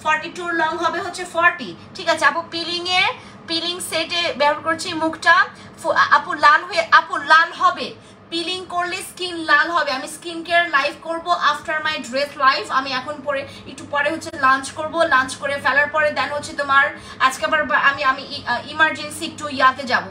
42 লং হবে হচ্ছে 40, ঠিক আছে। আপু পিলিং সেটে ব্যবহার করছি মুখটা, আপু লাল হবে, পিলিং করলে স্কিন লাল হবে। আমি স্কিন কেয়ার লাইভ করব আফটার মাই ড্রেস লাইভ। আমি এখন একটু পরে হচ্ছে লাঞ্চ করব, লাঞ্চ করে ফেলার পরে দেন হচ্ছে তোমার আজকে আবার আমি ইমার্জেন্সি একটু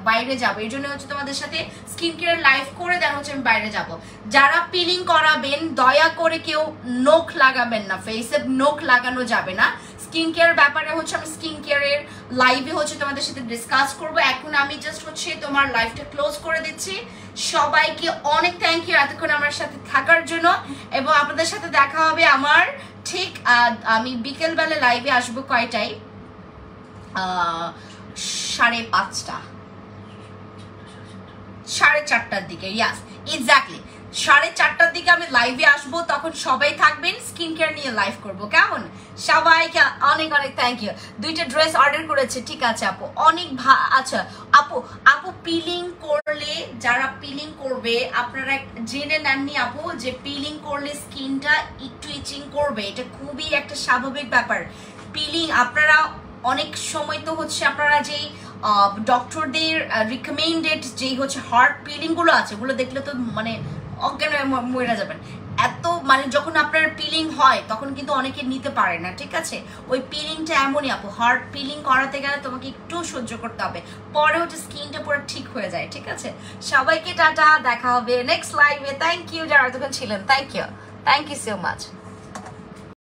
বাইরে যাব, এই জন্য হচ্ছে তোমাদের সাথে স্কিন কেয়ার লাইভ করে দেন হচ্ছে আমি বাইরে যাব। যারা পিলিং করাবেন দয়া করে কেউ নখ লাগাবেন না, ফেসে নখ লাগানো যাবে না। স্কিন কেয়ার ব্যাপারে হচ্ছে আমি স্কিন কেয়ারের লাইভে হচ্ছে তোমাদের সাথে ডিসকাস করব। এখন আমি জাস্ট হচ্ছে তোমার লাইভটা ক্লোজ করে দিচ্ছি। সবাইকে অনেক থ্যাংক ইউ এতক্ষণ আমার সাথে থাকার জন্য, এবং আপনাদের সাথে দেখা হবে আমার ঠিক আমি বিকেলবেলা লাইভে আসবো কয়টায়? 5:30 4:30 দিকে, ইয়াস এক্স্যাক্টলি 4:30 দিকে আমি লাইভে আসবো। তখন সবাই থাকবেন, স্কিন কেয়ার নিয়ে লাইভ করবো, কেমন? সবাইকে অনেক থ্যাংক ইউ। 2টা ড্রেস অর্ডার করেছে, ঠিক আছে আপু, অনেক আচ্ছা আপু পিলিং করলে, যারা পিলিং করবে আপনারা জেনে নেননি আপু যে পিলিং করলে স্কিনটা একটু ইচিং করবে, এটা খুবই একটা স্বাভাবিক ব্যাপার। পিলিং আপনারা অনেক সময় তো হচ্ছে আপনারা যেই ডক্টরদের রিকমেন্ডেড যেই হচ্ছে হার্ট পিলিং গুলো আছে, ওগুলো দেখলে তো মানে অজ্ঞান হয়ে মরে যাবেন। এত মানে যখন আপনার পিলিং হয় তখন কিন্তু অনেকে নিতে পারে না, ঠিক আছে। ওই পিলিংটা এমনই আপু, হার্ট পিলিং করাতে গেলে তোমাকে একটু সহ্য করতে হবে, পরে হচ্ছে স্কিনটা পুরো ঠিক হয়ে যায়, ঠিক আছে। সবাইকে টাটা, দেখা হবে নেক্সট লাইভে। থ্যাংক ইউ যারা এতক্ষণ ছিলেন, থ্যাংক ইউ সো মাচ।